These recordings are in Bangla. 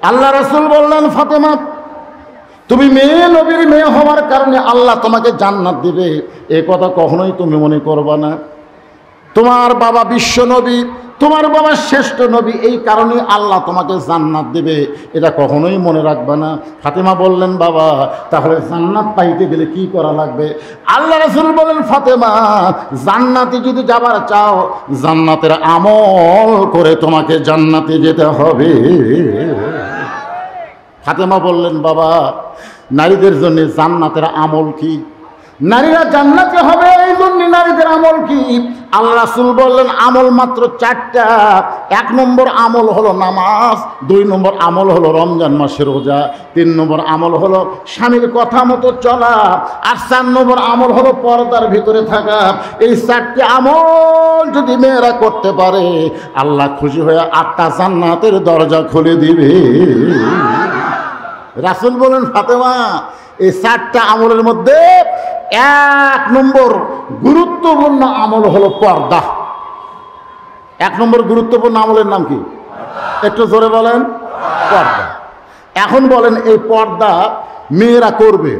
আল্লাহ রাসূল বললেন, ফাতেমা তুমি মেয়ে নবীর মেয়ে হওয়ার কারণে আল্লাহ তোমাকে জান্নাত দিবে, এ কথা কখনোই তুমি মনে করবা না। তোমার বাবা বিশ্ব নবী, তোমার বাবা শ্রেষ্ঠ নবী, এই কারণে আল্লাহ তোমাকে জান্নাত দেবে, এটা কখনোই মনে রাখবে না। ফাতেমা বললেন, বাবা তাহলে জান্নাত পাইতে গেলে কি করা লাগবে? আল্লাহ রাসূল বলেন, ফাতেমা জান্নাতে যদি যাবার চাও, জান্নাতের আমল করে তোমাকে জান্নাতে যেতে হবে। ফাতেমা বললেন, বাবা নারীদের জন্য জান্নাতের আমল কি? নারীরা জান্নাতে হবে এই জন্য নারীদের আমল কি? আল্লাহ রাসূল বললেন, আমল মাত্র 4টা। 1 নম্বর আমল হলো নামাজ, 2 নম্বর আমল হলো রমজান মাসের রোজা, 3 নম্বর আমল হলো স্বামীর কথা মতো চলা, আর 4 নম্বর আমল হলো পর্দার ভিতরে থাকা। এই 4টি আমল যদি মেয়েরা করতে পারে, আল্লাহ খুশি হয়ে 8টা জান্নাতের দরজা খুলে দিবে। রাসূল বলেন, ফাতেমা এই 4টা আমলের মধ্যে 1 নম্বর গুরুত্বপূর্ণ আমল হলো পর্দা। 1 নম্বর গুরুত্বপূর্ণ আমলের নাম কি? একটু জোরে বলেন। পর্দা। এখন বলেন, এই পর্দা মেয়েরা করবে,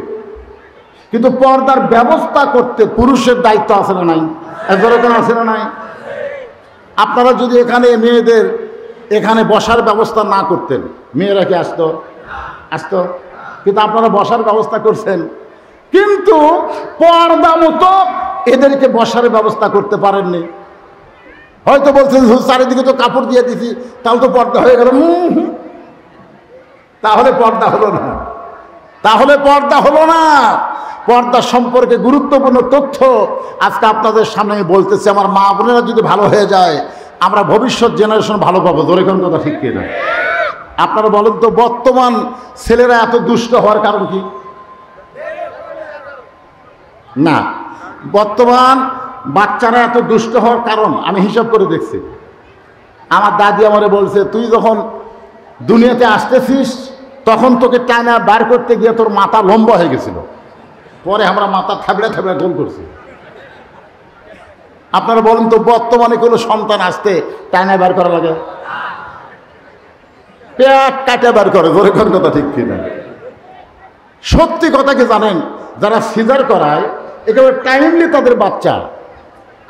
কিন্তু পর্দার ব্যবস্থা করতে পুরুষের দায়িত্ব আছে না নাই? জোরে কোন আছে না নাই? আপনারা যদি এখানে মেয়েদের এখানে বসার ব্যবস্থা না করতেন, মেয়েরা কি আসতো? আসতো। কিন্তু আপনারা বসার ব্যবস্থা করছেন, কিন্তু পর্দা মতো এদেরকে বসার ব্যবস্থা করতে পারেননি। হয়তো বলছেন চারিদিকে তো কাপড় দিয়ে দিছি, তাহলে তো পর্দা হয়ে গেল। তাহলে পর্দা হলো না, তাহলে পর্দা হলো না। পর্দা সম্পর্কে গুরুত্বপূর্ণ তথ্য আজকে আপনাদের সামনে আমি বলতেছি। আমার মা বোনেরা যদি ভালো হয়ে যায়, আমরা ভবিষ্যৎ জেনারেশন ভালো পাবো। ধরে কোন কথা ঠিক কিনা? আপনারা বলেন তো, বর্তমান ছেলেরা এত দুষ্ট হওয়ার কারণ কি? না, বর্তমান বাচ্চারা এত দুষ্ট হওয়ার কারণ আমি হিসাব করে দেখছি। আমার দাদি আমারে বলছে, তুই যখন দুনিয়াতে আসতেছিস তখন তোকে টানা বার করতে গিয়ে তোর মাথা লম্বা হয়ে গেছিল, পরে আমরা মাথা থাবড়ে থাবড়ে গোল করছি। আপনারা বলেন তো, বর্তমানে কোনো সন্তান আসতে টানা বার করা লাগে? পেট কাটে বার করে। ধরে কোন কথা ঠিক কিনা? সত্যি কথা কি জানেন? যারা সিজার করায় একেবারে টাইমলি তাদের বাচ্চা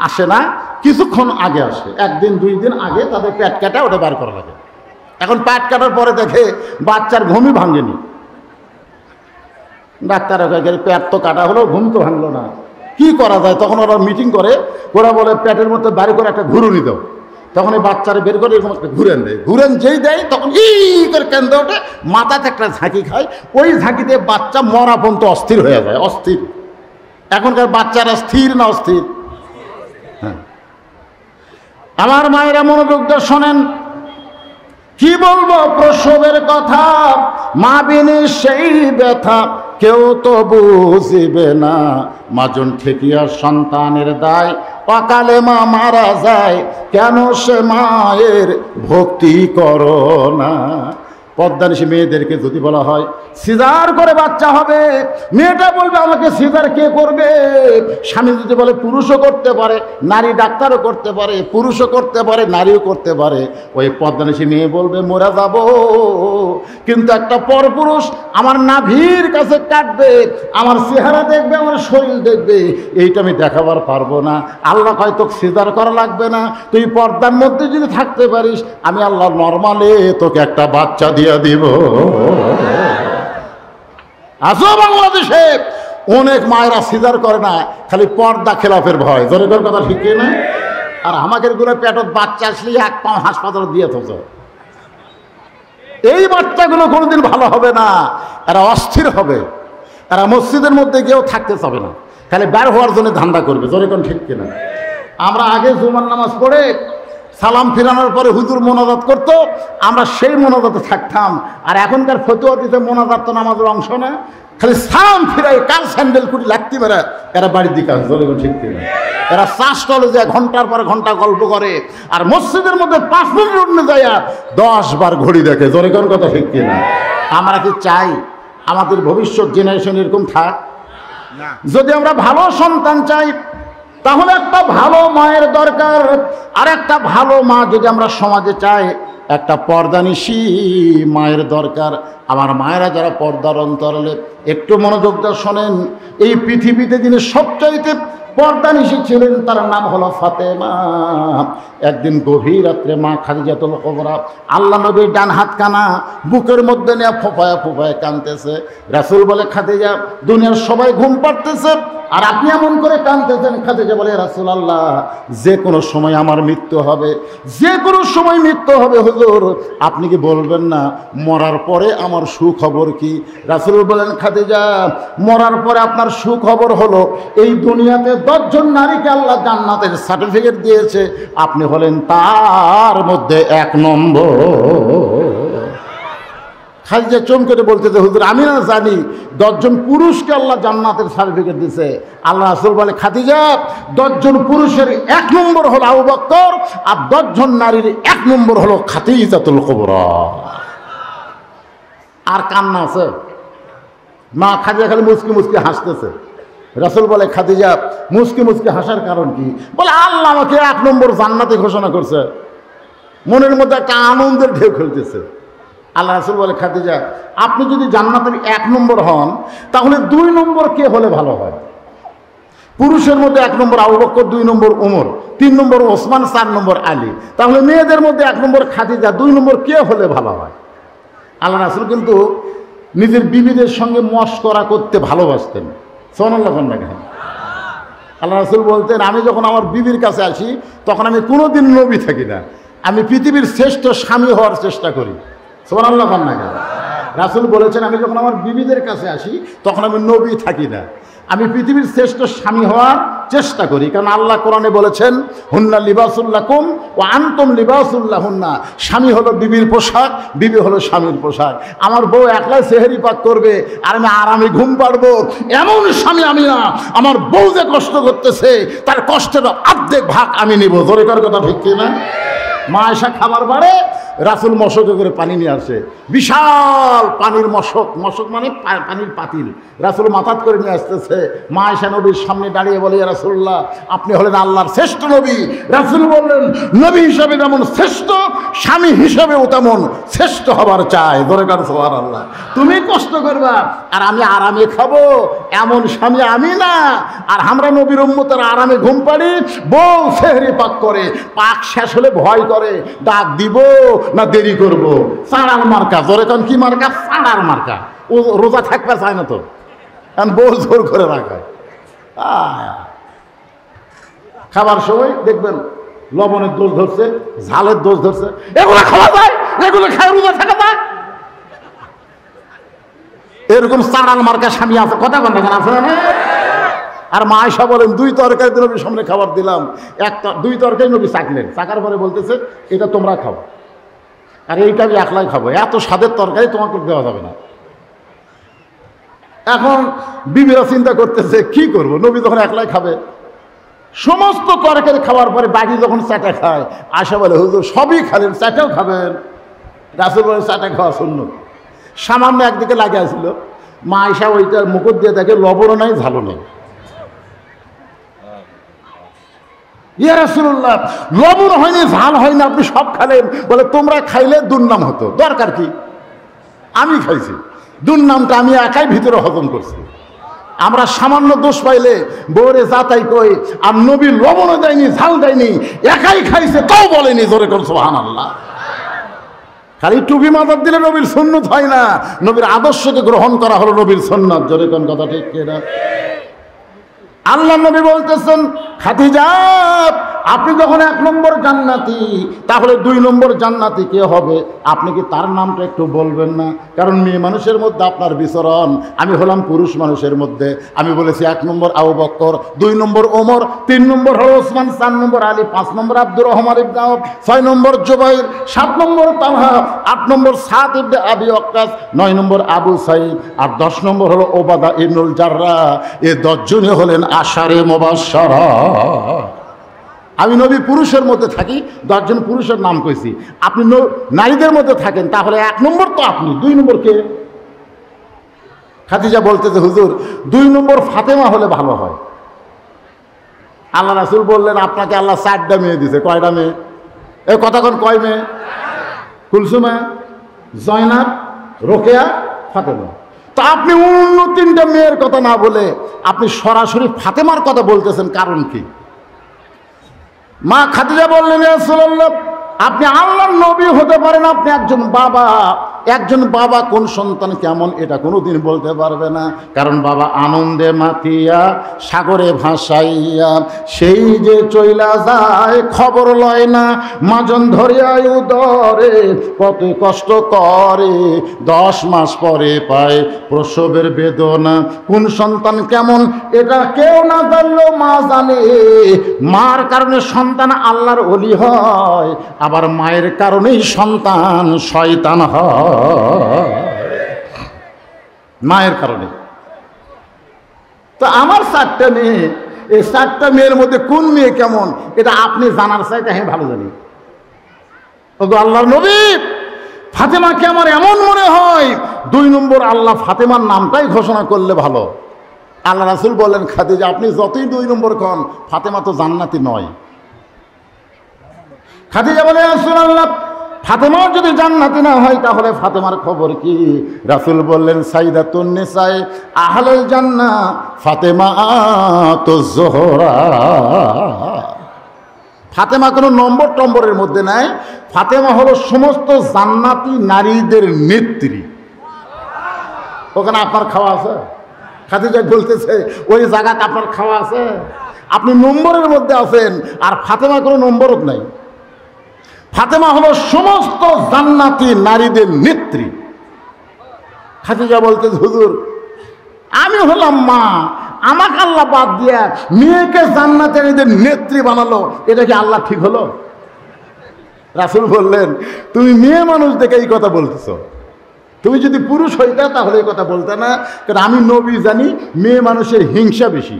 আসে না, কিছুক্ষণ আগে আসে, 1 দিন 2 দিন আগে তাদের পেট কাটা ওটা বার করা লাগে। এখন পেট কাটার পরে দেখে বাচ্চার ঘুমই ভাঙেনি। ডাক্তার পেট তো কাটা হলো, ঘুম তো ভাঙলো না, কি করা যায়? তখন ওরা মিটিং করে, ওরা বলে পেটের মধ্যে বাড়ি করে একটা ঘুরুনি দাও। তখন এই বাচ্চারা বের করে এরকম একটা ঘুরেন দেয়, ঘুরেন যেই দেয় তখন ই করে কেন্দ্র ওঠে, মাথাতে একটা ঝাঁকি খায়, ওই ঝাঁকিতে বাচ্চা মরা পর্যন্ত অস্থির হয়ে যায়, অস্থির। এখনকার বাচ্চারা স্থির না অস্থির? হ্যাঁ। আমার মায়েরা মনোযোগ দিয়ে শোনেন, কি বলবো প্রসবের কথা, মা বিনে সেই ব্যথা কেউ তো বুঝিবে না। মাজন ঠেকিয়া সন্তানের দায়, অকালে মা মারা যায়, কেন সে মায়ের ভক্তি করো না। পদ্মানিশী মেয়েদেরকে যদি বলা হয় সিজার করে বাচ্চা হবে, মেয়েটা বলবে আমাকে সিজার কে করবে? স্বামী যদি বলে পুরুষও করতে পারে, নারী ডাক্তারও করতে পারে, পুরুষও করতে পারে, নারীও করতে পারে, ওই পদ্মানিশী মেয়ে বলবে মরে যাব। কিন্তু একটা পরপুরুষ আমার নাভির কাছে কাটবে, আমার চেহারা দেখবে, আমার শরীর দেখবে, এইটা আমি দেখাবার পারবো না। আল্লাহ কয় তোকে সিজার করা লাগবে না, তুই পর্দার মধ্যে যদি থাকতে পারিস, আমি আল্লাহ নরমালে তোকে একটা বাচ্চা দিয়ে দিব। আসো বাংলাদেশে অনেক মায়েরা সিজার করে না, খালি পর্দা খেলাফের ভয়। জোরে করে কথা ঠিক না? আর আমাদের গুলো পেটত বাচ্চা আসলে 1 পাও হাসপাতালে দিয়ে থাকো। এই বাচ্চাগুলো কোনোদিন ভালো হবে না, এরা অস্থির হবে, এরা মসজিদের মধ্যে গিয়েও থাকতে চাবে না, খালি বের হওয়ার জন্য ধান্দা করবে। জোরে কোন ঠিক কিনা? আমরা আগে জুমার নামাজ পড়ে সালাম ফিরানোর পরে হুজুর মোনাজাত করতো, আমরা সেই মোনাজাতে থাকতাম। আর এখনকার ফতুয়া দিতে মোনাজাত তো নামাজের অংশ না, খালি সালাম ফিরাই কাল স্যান্ডেল কুটি লাগতে পারে, এরা বাড়ির দিকে আসে। জোরে কোন ঠিক কিনা? এরা চাষ টলে যায়, ঘন্টার পর ঘন্টা গল্প করে, আর মসজিদের মধ্যে 5 মিনিট উঠে যায় 10 বার ঘড়ি দেখে। জোরে কোন কথা ঠিক কিনা? আমরা কি চাই আমাদের ভবিষ্যৎ জেনারেশন এরকম থাক? যদি আমরা ভালো সন্তান চাই, তাহলে একটা ভালো মায়ের দরকার। আর একটা ভালো মা যদি আমরা সমাজে চাই, একটা পর্দানিশী মায়ের দরকার। আমার মায়েরা যারা পর্দার অন্তরালে একটু মনোযোগ দিয়ে শোনেন, এই পৃথিবীতে যিনি সবচাইতে পর্দানিশী ছিলেন তার নাম হলো ফাতেমা। একদিন গভীর রাত্রে মা খাদিজাতুল কুবরা আল্লাহ নবীর ডান হাত কানা বুকের মধ্যে নিয়ে ফোঁপায় ফোঁপায় কাঁদতেছে। রাসূল বলে, খাদিজা, দুনিয়ার সবাই ঘুম পাড়তেছে আর আপনি এমন করে কাঁদতেছেন। খাদিজা বলে, রাসূলুল্লাহ, যে কোনো সময় আমার মৃত্যু হবে, যে কোনো সময় মৃত্যু হবে হুজুর, আপনি কি বলবেন না মরার পরে আমার সুখবর কি? রাসূল বলেন, খাদিজা, মরার পরে আপনার সুখবর হলো এই দুনিয়াতে 10 জন নারীকে আল্লাহ জান্নাতের সার্টিফিকেট দিয়েছে, আপনি হলেন তার মধ্যে 1 নম্বর। খাদিজা চমকে বলতেছে, হুজুর, আমি না জানি 10 জন পুরুষকে আল্লাহ জান্নাতের সার্টিফিকেট দিছে। আল্লাহ রাসূল বলে, খাদিজা, 10 জন পুরুষের 1 নম্বর হলো আবু বকর, আর 10 জন নারীর 1 নম্বর হলো খাদিজাতুল কুবরা। আর কান্না আছে? মা খাদিজা খালি মুচকি মুচকি হাসতেছে। রাসূল বলে, খাদিজা, মুচকি মুচকি হাসার কারণ কি? বলে, আল্লাহ আমাকে 1 নম্বর জান্নাতে ঘোষণা করছে। মনের মধ্যে একটা আনন্দের ঢেউ খেলতেছে। আল্লাহ রাসূল বলে, খাদিজা, আপনি যদি জান্নাতের 1 নম্বর হন, তাহলে 2 নম্বর কে হলে ভালো হয়? পুরুষের মধ্যে 1 নম্বর আবু বকর, 2 নম্বর ওমর, 3 নম্বর ওসমান, 4 নম্বর আলী। তাহলে মেয়েদের মধ্যে 1 নম্বর খাদিজা, 2 নম্বর কে হলে ভালো হয়? আল্লাহ রাসূল কিন্তু নিজের বিবিদের সঙ্গে মশকরা করতে ভালোবাসতেন। সুবহানাল্লাহ। আল্লাহ রাসূল বলতেন, আমি যখন আমার বিবির কাছে আসি তখন আমি কোনোদিন নবী থাকি না, আমি পৃথিবীর শ্রেষ্ঠ স্বামী হওয়ার চেষ্টা করি। সুবহানাল্লাহ। রাসূল বলেছেন, আমি যখন আমার বিবিদের কাছে আসি তখন আমি নবী থাকি না, আমি পৃথিবীর শ্রেষ্ঠ স্বামী হওয়ার চেষ্টা করি। কারণ আল্লাহ কোরআনে বলেছেন, হুন্না লিবাসুল লাকুম ওয়া আনতুম লিবাসুল লাহুন্না। স্বামী হলো বিবির পোশাক, বিবি হলো স্বামীর পোশাক। আমার বউ একলাই সেহরি পাক করবে আর আমি আরামে ঘুম পাড়বো, এমন স্বামী আমি না। আমার বউ যে কষ্ট করতেছে তার কষ্টের অর্ধেক ভাগ আমি নিব। জোরে কর কথা, ঠিক কি না? মা আয়েশা খাবার বাড়ে, রাসূল মশকে করে পানি নিয়ে আসে, বিশাল পানির মশক, মশক মানে পানির পাতিল, রাসূল মাথাত করে নিয়ে আসতেছে। মা আয়েশা নবীর সামনে দাঁড়িয়ে বলে, ইয়া রাসূলুল্লাহ, আপনি হলেন আল্লাহর শ্রেষ্ঠ নবী। রাসূল বললেন, নবী হিসাবে যেমন শ্রেষ্ঠ, স্বামী হিসাবেও তেমন শ্রেষ্ঠ হবার চাই। ধরে কার সুবহানাল্লাহ। তুমি কষ্ট করবা আর আমি আরামে খাবো, এমন স্বামী আমি না। আর আমরা নবীর উম্মতের আরামে ঘুম পাড়ি, বউ সেহরি পাক করে, পাক শেষ হলে ভয় করে, ডাক দিব না দেরি করব। সাড়ার মার্কা। জোরে কান কি মার্কা? সাড়ার মার্কা। ও রোজা থাকবে চায় না তো, কারণ বউ জোর করে রাখায়। খাবার সময় দেখবেন লবণের দোষ ধরছে, ঝালের দোষ ধরছে, এগুলো খাওয়া যায়, এগুলো খায় রোজা থাকা যায়। এরকম সাড়ার মার্কা স্বামী আছে, কথা বলেন আছে না? আর মা আয়েশা বলেন, 2 তরকারি নবীর সামনে খাবার দিলাম, 2 তরকারি নবী চাকলেন, চাকার পরে বলতেছে, এটা তোমরা খাও, আর এইটা আমি একলাই খাবো, এত স্বাদের তরকারি তোমাকে দেওয়া যাবে না। এখন বিবিরা চিন্তা করতেছে কি করব, নবী যখন একলাই খাবে। সমস্ত তরকারি খাওয়ার পরে বাকি যখন চাটা খায়, আয়েশা বলে, হুজুর সবই খালেন, চাটাও খাবেন? রাসূল বলেন, চাটা খাওয়া সুন্নত। সামান্য একদিকে লাগে আসছিল, মা আয়েশা ওইটার মুকুট দিয়ে দেখে লবণও নাই, ঝালও নেই। ইয়া রাসূলুল্লাহ, লবণ হয়নি, ঝাল হয়নি, আপনি সব খালেন। বলে, তোমরা খাইলে দুর্নাম হতো, দরকার কি? আমি খাইছি, দুর্নামটা আমি একাই ভিতরে হজম করছি। আমরা সামান্য দোষ পাইলে বউরে যাতাই কই, আর নবী লবণও দেয়নি, ঝাল দেয়নি, একাই খাইছে, তাও বলেনি। জোরে কোন সুবহানাল্লাহ। খালি টুপি মাথার দিলে নবীর সুন্নত হয় না, নবীর আদর্শকে গ্রহণ করা হলো নবীর সুন্নাত। জোরে কোন কথা, ঠিক কিনা? আল্লাহ নবী বলতেছেন, খাদিজা, আপনি যখন 1 নম্বর জান্নাতি, তাহলে 2 নম্বর জান্নাতি কে হবে? আপনি কি তার নামটা একটু বলবেন না? কারণ মেয়ে মানুষের মধ্যে আপনার বিচরণ, আমি হলাম পুরুষ মানুষের মধ্যে। আমি বলেছি 1 নম্বর আবু বকর, 2 নম্বর ওমর, 3 নম্বর হলো ওসমান, 4 নম্বর আলী, 5 নম্বর আব্দুর রহমান ইবনে আওফ, 6 নম্বর জুবাইর, 7 নম্বর তালহা, 8 নম্বর সাদ ইবনে আবি ওয়াক্কাস, 9 নম্বর আবু সাঈদ, আর 10 নম্বর হলো ওবাদা ইবনুল জাররাহ। এই 10 জনই হলেন আশারে মুবাশশারা। আমি নবী পুরুষের মধ্যে থাকি, 10 জন পুরুষের নাম কইছি। আপনি নারীদের মধ্যে থাকেন, তাহলে 1 নম্বর তো আপনি, 2 নম্বর কে? খাদিজা বলতেছে, হুজুর 2 নম্বর ফাতেমা হলে ভালো হয়। আল্লাহ রাসূল বললেন, আপনাকে আল্লাহ 4টা মেয়ে দিছে। কয়টা মেয়ে? এই কথা কোন, কয় মেয়ে? কুলসুমা, জয়নাব, রোকেয়া, ফাতেমা। তা আপনি অন্য তিনটা মেয়ের কথা না বলে আপনি সরাসরি ফাতেমার কথা বলতেছেন, কারণ কি? মা খাদিজা বললেন, ইয়া রাসূলুল্লাহ, আপনি আল্লাহর নবী হতে পারেন, আপনি একজন বাবা। একজন বাবা কোন সন্তান কেমন এটা কোনোদিন বলতে পারবে না, কারণ বাবা আনন্দে মাতিয়া সাগরে ভাসাইয়া সেই যে চইলা যায় খবর লয় না, মাজন ধরিয়া উদরে কত কষ্ট করে, 10 মাস পরে পায় প্রসবের বেদনা। কোন সন্তান কেমন এটা কেউ না জানলেও মা জানে। মার কারণে সন্তান আল্লাহর ওলি হয়, আবার মায়ের কারণেই সন্তান শয়তান হয়, মায়ের কারণে। তো আমার 4টা মেয়ে, এই 4টা মেয়ের মধ্যে কোন মেয়ে কেমন এটা আপনি জানার চাইতে আমি ভালো জানি। ওগো আল্লাহর নবী, ফাতেমাকে আমার এমন মনে হয় 2 নম্বর আল্লাহ ফাতেমার নামটাই ঘোষণা করলে ভালো। আল্লাহ রাসূল বললেন, খাদিজা আপনি যতই 2 নম্বর কন, ফাতেমা তো জান্নাতি নয়। খাদিজা বলে, ইয়া রাসূলুল্লাহ, ফাতেমাও যদি জান্নাতি না হয় তাহলে ফাতেমার খবর কি? রাসূল বললেন, সাইয়্যিদাতুন নিসাই আহলুল জান্নাহ ফাতেমাতুজ যোহরা। ফাতেমা কোনো নম্বর টম্বরের মধ্যে নাই, ফাতেমা হলো সমস্ত জান্নাতি নারীদের নেত্রী। ওখানে আপনার খাওয়া আছে? খাদিজা বলতেছে, ওই জায়গাতে আপনার খাওয়া আছে? আপনি নম্বরের মধ্যে আছেন, আর ফাতেমা কোনো নম্বরও নাই। ফাতেমা হলো সমস্ত জান্নাতি নারীদের নেত্রী। খাদিজা বলতে, হুজুর আমি হলাম মা, আমাকে আল্লাহ বাদ দিয়া মেয়েকে জান্নাতি নারীদের নেত্রী বানালো, এটা কি আল্লাহ ঠিক হলো? রাসূল বললেন, তুমি মেয়ে মানুষ দেখে এই কথা বলতেছ, তুমি যদি পুরুষ হইতা তাহলে এই কথা বলতে না। কারণ আমি নবী জানি মেয়ে মানুষের হিংসা বেশি।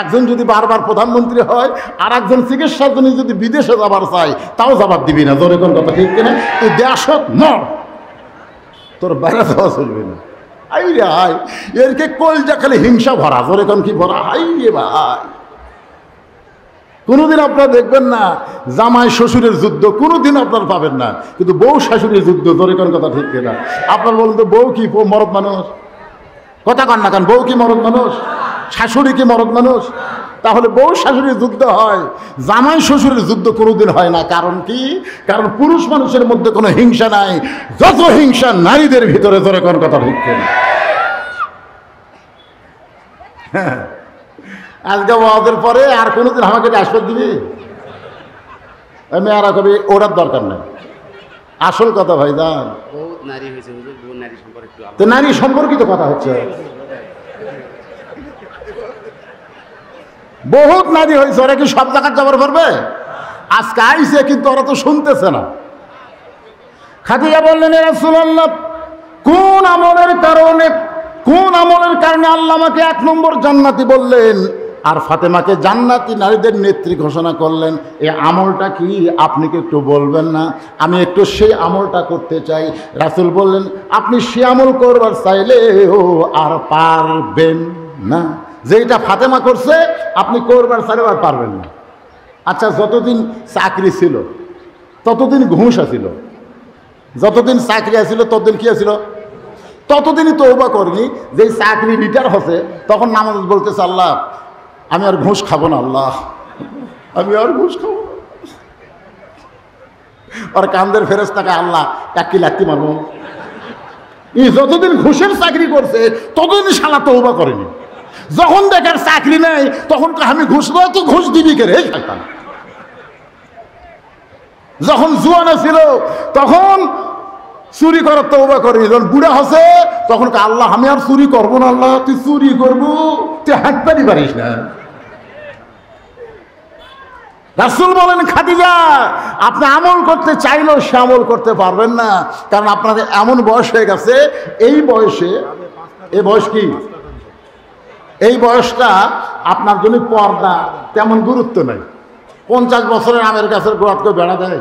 একজন যদি বারবার প্রধানমন্ত্রী হয়, আর একজন চিকিৎসার জন্য যদি বিদেশে যাবার চাই, তাও জবাব দিবি না। জোরে কোন কথা ঠিক কিনা? তুই দেশত নর, তোর বাইরে যাওয়া চলবে না। আই রে হাই, এরকে কলজা খালি হিংসা ভরা। জোরে কোন কি ভরা? আই রে ভাই, কোনোদিন আপনারা দেখবেন না জামাই শ্বশুরের যুদ্ধ, কোনোদিন আপনার পাবেন না, কিন্তু বউ শাশুড়ির যুদ্ধ। জোরে কোন কথা ঠিক কিনা? আপনার বলুন তো, বউ কি মরদ মানুষ? কথা কন না কেন? বউ কি মরদ মানুষ? শাশুড়ি কি মরদ মানুষ? তাহলে বউ শাশুড়ির যুদ্ধ হয়, জামাই শ্বশুরের যুদ্ধ কোনোদিন হয় না। কারণ কি? কারণ পুরুষ মানুষের মধ্যে কোনো হিংসা নাই, যত হিংসা নারীদের ভিতরে। জোরে কোন কথা ঠিক কিনা? আজকে ওয়াজের পরে আর কোনোদিন আমাকে আশীর্বাদ দিবি? মেয়েরা কবি ওটার দরকার নেই। আসল কথা ভাই জান, তো নারী সম্পর্কিত কথা হচ্ছে। বহুত নারী হয়েছে, ওরা কি সব জায়গায় যাবার পারবে? আজকে আইসে, কিন্তু ওরা তো শুনতেছে না। খাদিজা বললেন, ইয়া রাসূলুল্লাহ, কোন আমলের কারণে আল্লাহ আমাকে 1 নম্বর জান্নাতি বললেন, আর ফাতেমাকে জান্নাতি নারীদের নেত্রী ঘোষণা করলেন? এই আমলটা কি আপনি কি একটু বলবেন না? আমি একটু সেই আমলটা করতে চাই। রাসূল বললেন, আপনি সে আমল করবার চাইলেও আর পারবেন না। যেটা ফাতেমা করছে আপনি করবার চাইলেও আর পারবেন না। আচ্ছা, যতদিন চাকরি ছিল ততদিন ঘুষ আছিল, যতদিন চাকরি আছিল ততদিন কি আছিল? ততদিনই তওবা করিনি। যেই চাকরি রিটায়ার হচ্ছে তখন নামাজ বলতেছে, আল্লাহ আমি আর ঘুষ খাবো না, আল্লাহ আমি আর ঘুষ খাবো না। আর কান্দের ফেরেশতাকে আল্লাহ টাকি লাকি মারবো। যতদিন ঘুষের চাকরি করছে ততদিন শালা তওবা করেনি। যখন দেখার চাকরি নেই তখন আমি ঘুষ নয়, তো ঘুষ দিবি কে রে শয়তান? যখন জুয়ানা ছিল তখন চুরি করার তওবা করেনি। যখন বুড়া হচ্ছে তখন আল্লাহ আমি আর চুরি করবো না, আল্লাহ তুই চুরি করবো, তুই হাঁটতে পারিস না। রাসূল বলেন, খাদিজা আপনি আমল করতে চাইলেও সে আমল করতে পারবেন না, কারণ আপনাদের এমন বয়স হয়ে গেছে। এই বয়সে, এই বয়স কি? এই বয়সটা আপনার জন্য পর্দা তেমন গুরুত্ব নেই। 50 বছরের আমের গাছের গোড়াত কেউ বেড়া দেয়?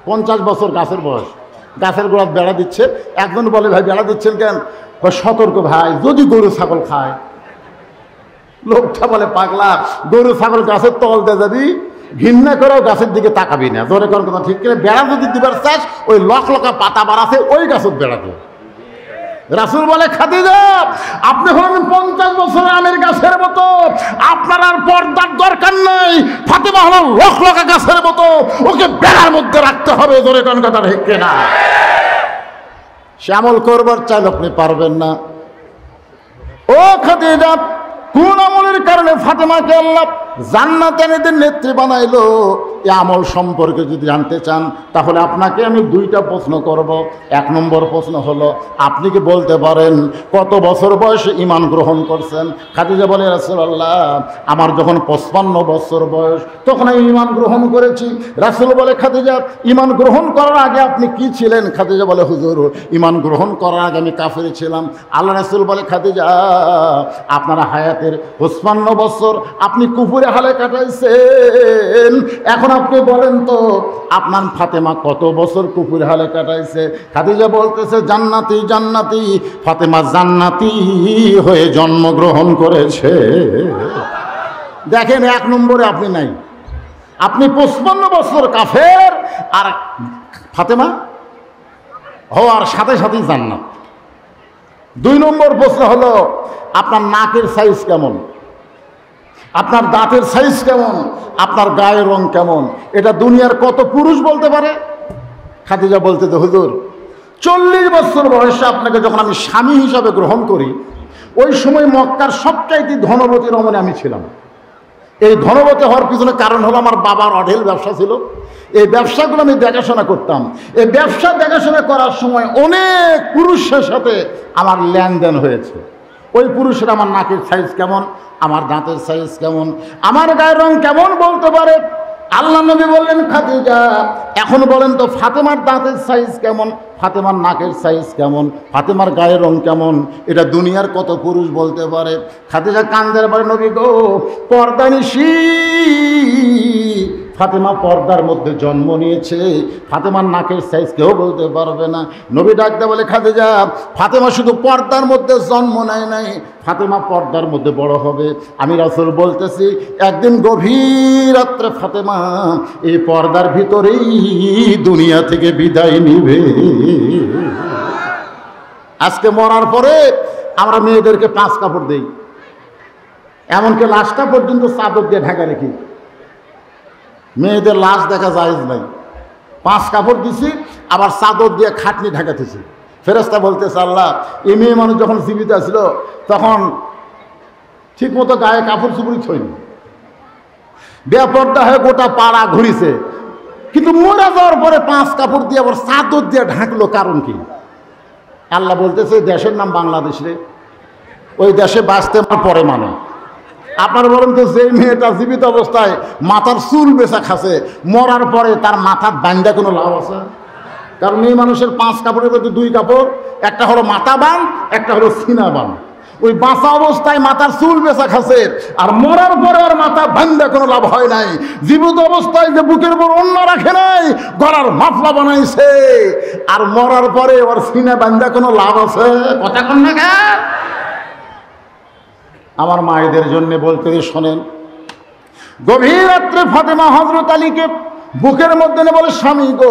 50 বছর গাছের বয়স, গাছের গোড়াত বেড়া দিচ্ছে। একজন বলে, ভাই বেড়া দিচ্ছেন কেন? সতর্ক ভাই, যদি গরু ছাগল খায়। লোকটা বলে, পাগলা, গরু ছাগল গাছের তল দিয়ে যাবি, ঘৃণা করেও গাছের দিকে তাকাবি না। জোরে কোন কথা ঠিক করে বেড়া যদি দিবার চাস ওই লকা পাতা বাড়াছে ওই গাছের বেড়াতে। রাসূল বলে খাদিজা আপনি হলেন 50 বছরের আমের গাছের মতো, আপনার আর পর্দার দরকার নাই। ফাতেমা হলো লকা গাছের মতো, ওকে বেড়ার মধ্যে রাখতে হবে। জোরে কোন কথা ঠিক না? সে আমল করবার চাইলে আপনি পারবেন না। ও খাদিজা কোন আমলের কারণে ফাতেমাকে আল্লাহ জান্নাতের নেত্রী বানাইলো, এই আমল সম্পর্কে যদি জানতে চান তাহলে আপনাকে আমি দুইটা প্রশ্ন করব। 1 নম্বর প্রশ্ন হলো আপনি কি বলতে পারেন কত বছর বয়সে ঈমান গ্রহণ করছেন? খাদিজা বলে রাসূলুল্লাহ আমার যখন 55 বছর বয়স তখন আমি ঈমান গ্রহণ করেছি। রাসূল বলে খাদিজা ঈমান গ্রহণ করার আগে আপনি কি ছিলেন? খাদিজা বলে হুজুর ঈমান গ্রহণ করার আগে আমি কাফের ছিলাম। আল্লাহ রাসূল বলে খাদিজা আপনার হায়াতের 55 বছর আপনি কুফরে হালে কাটাইছেন, এখন আপনি বলেন তো আপনার ফাতেমা কত বছর কুফুর হালে কাটাইছে? খাদিজা বলতেছে জান্নাতি জান্নাতি, ফাতেমা জান্নাতি হয়ে জন্মগ্রহণ করেছে। দেখেন 1 নম্বরে আপনি নাই, আপনি 55 বছর কাফের আর ফাতেমা হওয়ার সাথে সাথেই জান্নাত। 2 নম্বর প্রশ্ন হলো আপনার নাকের সাইজ কেমন, আপনার দাঁতের সাইজ কেমন, আপনার গায়ের রং কেমন? এটা দুনিয়ার কত পুরুষ বলতে পারে? খাদিজা বলতে তো হুজুর 40 বছর বয়সে আপনাকে যখন আমি স্বামী হিসাবে গ্রহণ করি ওই সময় মক্কার সবচাইতে ধনবতী রমণী আমি ছিলাম। এই ধনবতী হওয়ার পিছনে কারণ হলো আমার বাবার অঢেল ব্যবসা ছিল, এই ব্যবসাগুলো আমি দেখাশোনা করতাম। এই ব্যবসা দেখাশোনা করার সময় অনেক পুরুষের সাথে আমার লেনদেন হয়েছে। ওই পুরুষের আমার নাকের সাইজ কেমন, আমার দাঁতের সাইজ কেমন, আমার গায়ের রং কেমন বলতে পারে? আল্লাহ নবী বললেন খাদিজা এখন বলেন তো ফাতেমার দাঁতের সাইজ কেমন, ফাতেমার নাকের সাইজ কেমন, ফাতেমার গায়ের রং কেমন? এটা দুনিয়ার কত পুরুষ বলতে পারে? খাদিজা কান্দের পারে নবী গো পর্দানিশী ফাতেমা পর্দার মধ্যে জন্ম নিয়েছে, ফাতেমার নাকের সাইজ কেউ বলতে পারবে না। নবী ডাকতে বলে খাদিজা ফাতেমা শুধু পর্দার মধ্যে জন্ম নেয় নাই, ফাতেমা পর্দার মধ্যে বড় হবে। আমি রাসূল বলতেছি একদিন গভীর রাত্রে ফাতেমা এই পর্দার ভিতরেই দুনিয়া থেকে বিদায় নিবে। আজকে মরার পরে আমরা মেয়েদেরকে 5 কাপড় দেই, এমনকি লাশটা পর্যন্ত চাদর দিয়ে ঢাকা রেখি। মেয়েদের লাশ দেখা জায়েজ নাই, 5 কাপড় দিছি আবার চাদর দিয়ে খাটনি ঢাকাতেছি। ফেরেশতা বলতেছে আল্লাহ এই মেয়ে মানুষ যখন জীবিত ছিল তখন ঠিক মতো গায়ে কাপড় চুপড়ি ছয়নি, বেপর্দা হয়ে গোটা পাড়া ঘুরিছে, কিন্তু মরে যাওয়ার পরে 5 কাপড় দিয়ে আবার চাদর দিয়ে ঢাকলো, কারণ কি? আল্লাহ বলতেছে দেশের নাম বাংলাদেশ রে, ওই দেশে বাঁচতে পরে মানে। আপনার বলেন তো যে মেয়েটা জীবিত অবস্থায় মাথার চুল বেচা খাচ্ছে মরার পরে তার মাথার বান্ধা কোনো লাভ আছে? কারণ মেয়ে মানুষের 5 কাপড়ের মধ্যে 2 কাপড়, একটা হলো মাথা বান, একটা হলো সিনা বান। ওই বাঁচা অবস্থায় মাথার চুল বেচা খাচ্ছে আর মরার পরে আর মাথা বান্ধা কোনো লাভ হয় নাই। জীবিত অবস্থায় যে বুকের উপর অন্য রাখে নাই, গলার মাফলা বানাইছে, আর মরার পরে ওর সিনা বান্ধা কোনো লাভ আছে? কথা কোন না আমার মায়েদের জন্য বলতে শোনেন। গভীর রাত্রে ফাতেমা হযরত আলীকে বুকের মধ্যে নিয়ে বলে স্বামী গো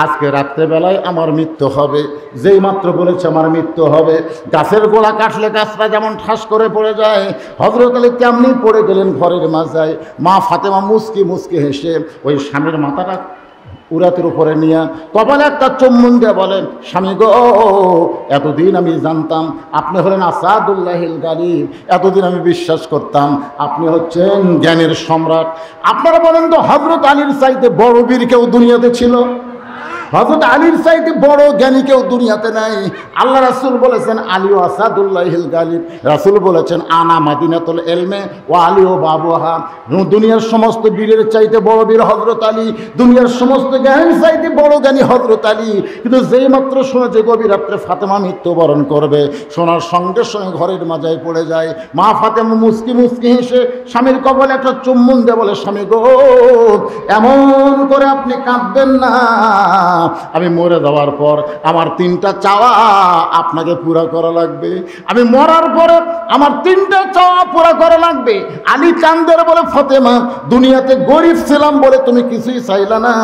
আজকে রাত্রেবেলায় আমার মৃত্যু হবে। যেই মাত্র বলেছে আমার মৃত্যু হবে, গাছের গোড়া কাটলে গাছটা যেমন ঠাস করে পড়ে যায়, হযরত আলী তেমনি পড়ে গেলেন ঘরের মাঝায়। মা ফাতেমা মুচকি মুচকি হেসে ওই স্বামীর মাথাটা উরাতের উপরে নিয়ে কপালে একটা চুম্বন দিয়ে বলেন স্বামী গো এতদিন আমি জানতাম আপনি হলেন আসাদুল্লাহিল গালিব, এতদিন আমি বিশ্বাস করতাম আপনি হচ্ছেন জ্ঞানের সম্রাট। আপনারা বলেন তো হযরত আলীর চাইতে বড় বীর কেউ দুনিয়াতে ছিল? হযরত আলীর চাইতে বড় জ্ঞানী কেউ দুনিয়াতে নাই। আল্লাহ রাসূল বলেছেন আলী আসাদুল্লাহিল গালিব, রাসূল বলেছেন আনা মাদিনাতুল ইলমে ওয়া আলী ও বাবুহা। দুনিয়ার সমস্ত বীরের চাইতে বড় বীর হযরত আলী, দুনিয়ার সমস্ত জ্ঞানীর চাইতে বড় জ্ঞানী হযরত আলী। কিন্তু যেই মাত্র শুনেছে গভীর রাত্রে ফাতেমা মৃত্যুবরণ করবে, শোনার সঙ্গে সঙ্গে ঘরের মাঝায় পড়ে যায়। মা ফাতেমা মুচকি মুচকি হেসে স্বামীর কপালে একটা চুম্বন দিয়ে বলে স্বামী গো এমন করে আপনি কাঁদবেন না, আমি মরে যাওয়ার পর আমার 3টা চাওয়া আপনাকে পুরা করা লাগবে। আমি মরার পরে আমার 3টা চাওয়া পুরা করা লাগবে। আলী কান্দের বলে, ফাতেমা দুনিয়াতে গরিব ছিলাম বলে তুমি কিছুই চাইলা না,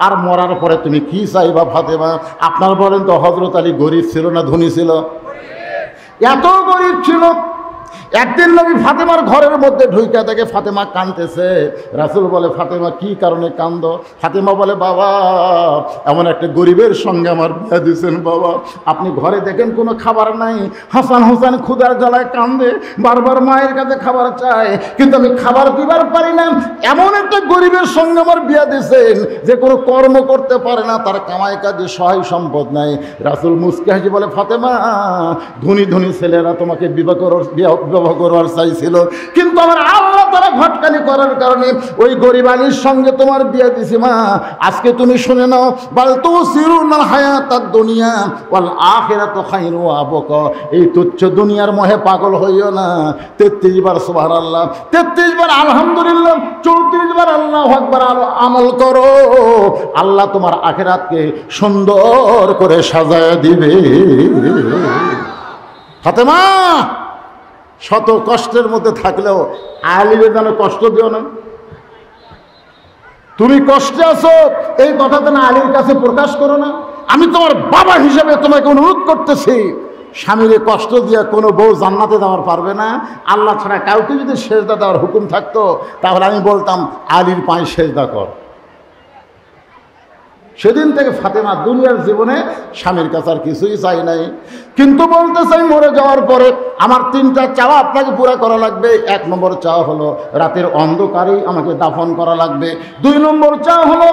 আর মরার পরে তুমি কি চাইবা ফাতেমা? আপনার বলেন তো, হযরত আলী গরিব ছিল না ধনী ছিল? এত গরিব ছিল। একদিন নবী ফাতেমার ঘরের মধ্যে ঢুইকা দেখে ফাতেমা কাঁদতেছে। রাসূল বলে, ফাতেমা কি কারণে কান্দো? ফাতেমা বলে, বাবা এমন একটা গরিবের সঙ্গে আমার বিয়ে দিয়েছেন বাবা, আপনি ঘরে দেখেন কোনো খাবার নাই, হাসান হোসেন ক্ষুধার জ্বালায় কান্দে, বারবার মায়ের কাছে খাবার চায়, কিন্তু আমি খাবার দিবার পারি না। এমন একটা গরিবের সঙ্গে আমার বিয়ে দিয়েছেন যে কোনো কর্ম করতে পারে না, তার কামাই কাজে সহায় সম্পদ নাই। রাসূল মুস্কি হাসি বলে, ফাতেমা ধনী ধনী ছেলেরা তোমাকে বিবাহ করবার চাইছিল, কিন্তু আমার আল্লাহ তারা ভটকানি করার কারণে ওই গরিব আলীর সঙ্গে তোমার বিয়ে দিছি মা। আজকে তুমি শুনে নাও, বাল তুসিরুনাল হায়াতাদ দুনিয়া ওয়াল আখিরাতু খায়রুন ওয়া আবকা। এই তুচ্ছ দুনিয়ার মোহে পাগল হইও না। 33 বার সুবহানাল্লাহ, 33 বার আলহামদুলিল্লাহ, 34 বার আল্লাহু আকবার আমল করো, আল্লাহ তোমার আখিরাতকে সুন্দর করে সাজায় দিবে। ফাতেমা শত কষ্টের মধ্যে থাকলেও আলীর যেন কষ্ট দিও না। তুমি কষ্টে আছো এই কথাটা না আলীর কাছে প্রকাশ করো না। আমি তোমার বাবা হিসেবে তোমাকে অনুরোধ করতেছি, স্বামীরে কষ্ট দিয়ে কোনো বউ জান্নাতে দেওয়ার পারবে না। আল্লাহ ছাড়া কাউকে যদি সেজদা দেওয়ার হুকুম থাকতো তাহলে আমি বলতাম আলীর পায়ে সেজদা কর। সেদিন থেকে ফাতেমা দুনিয়ার জীবনে স্বামীর কাছে আর কিছুই চাই নাই, কিন্তু বলতে চাই মরে যাওয়ার পরে আমার 3টা চাওয়া আপনাকে পুরা করা লাগবে। 1 নম্বর চাওয়া হলো রাতের অন্ধকারেই আমাকে দাফন করা লাগবে। 2 নম্বর চাওয়া হলো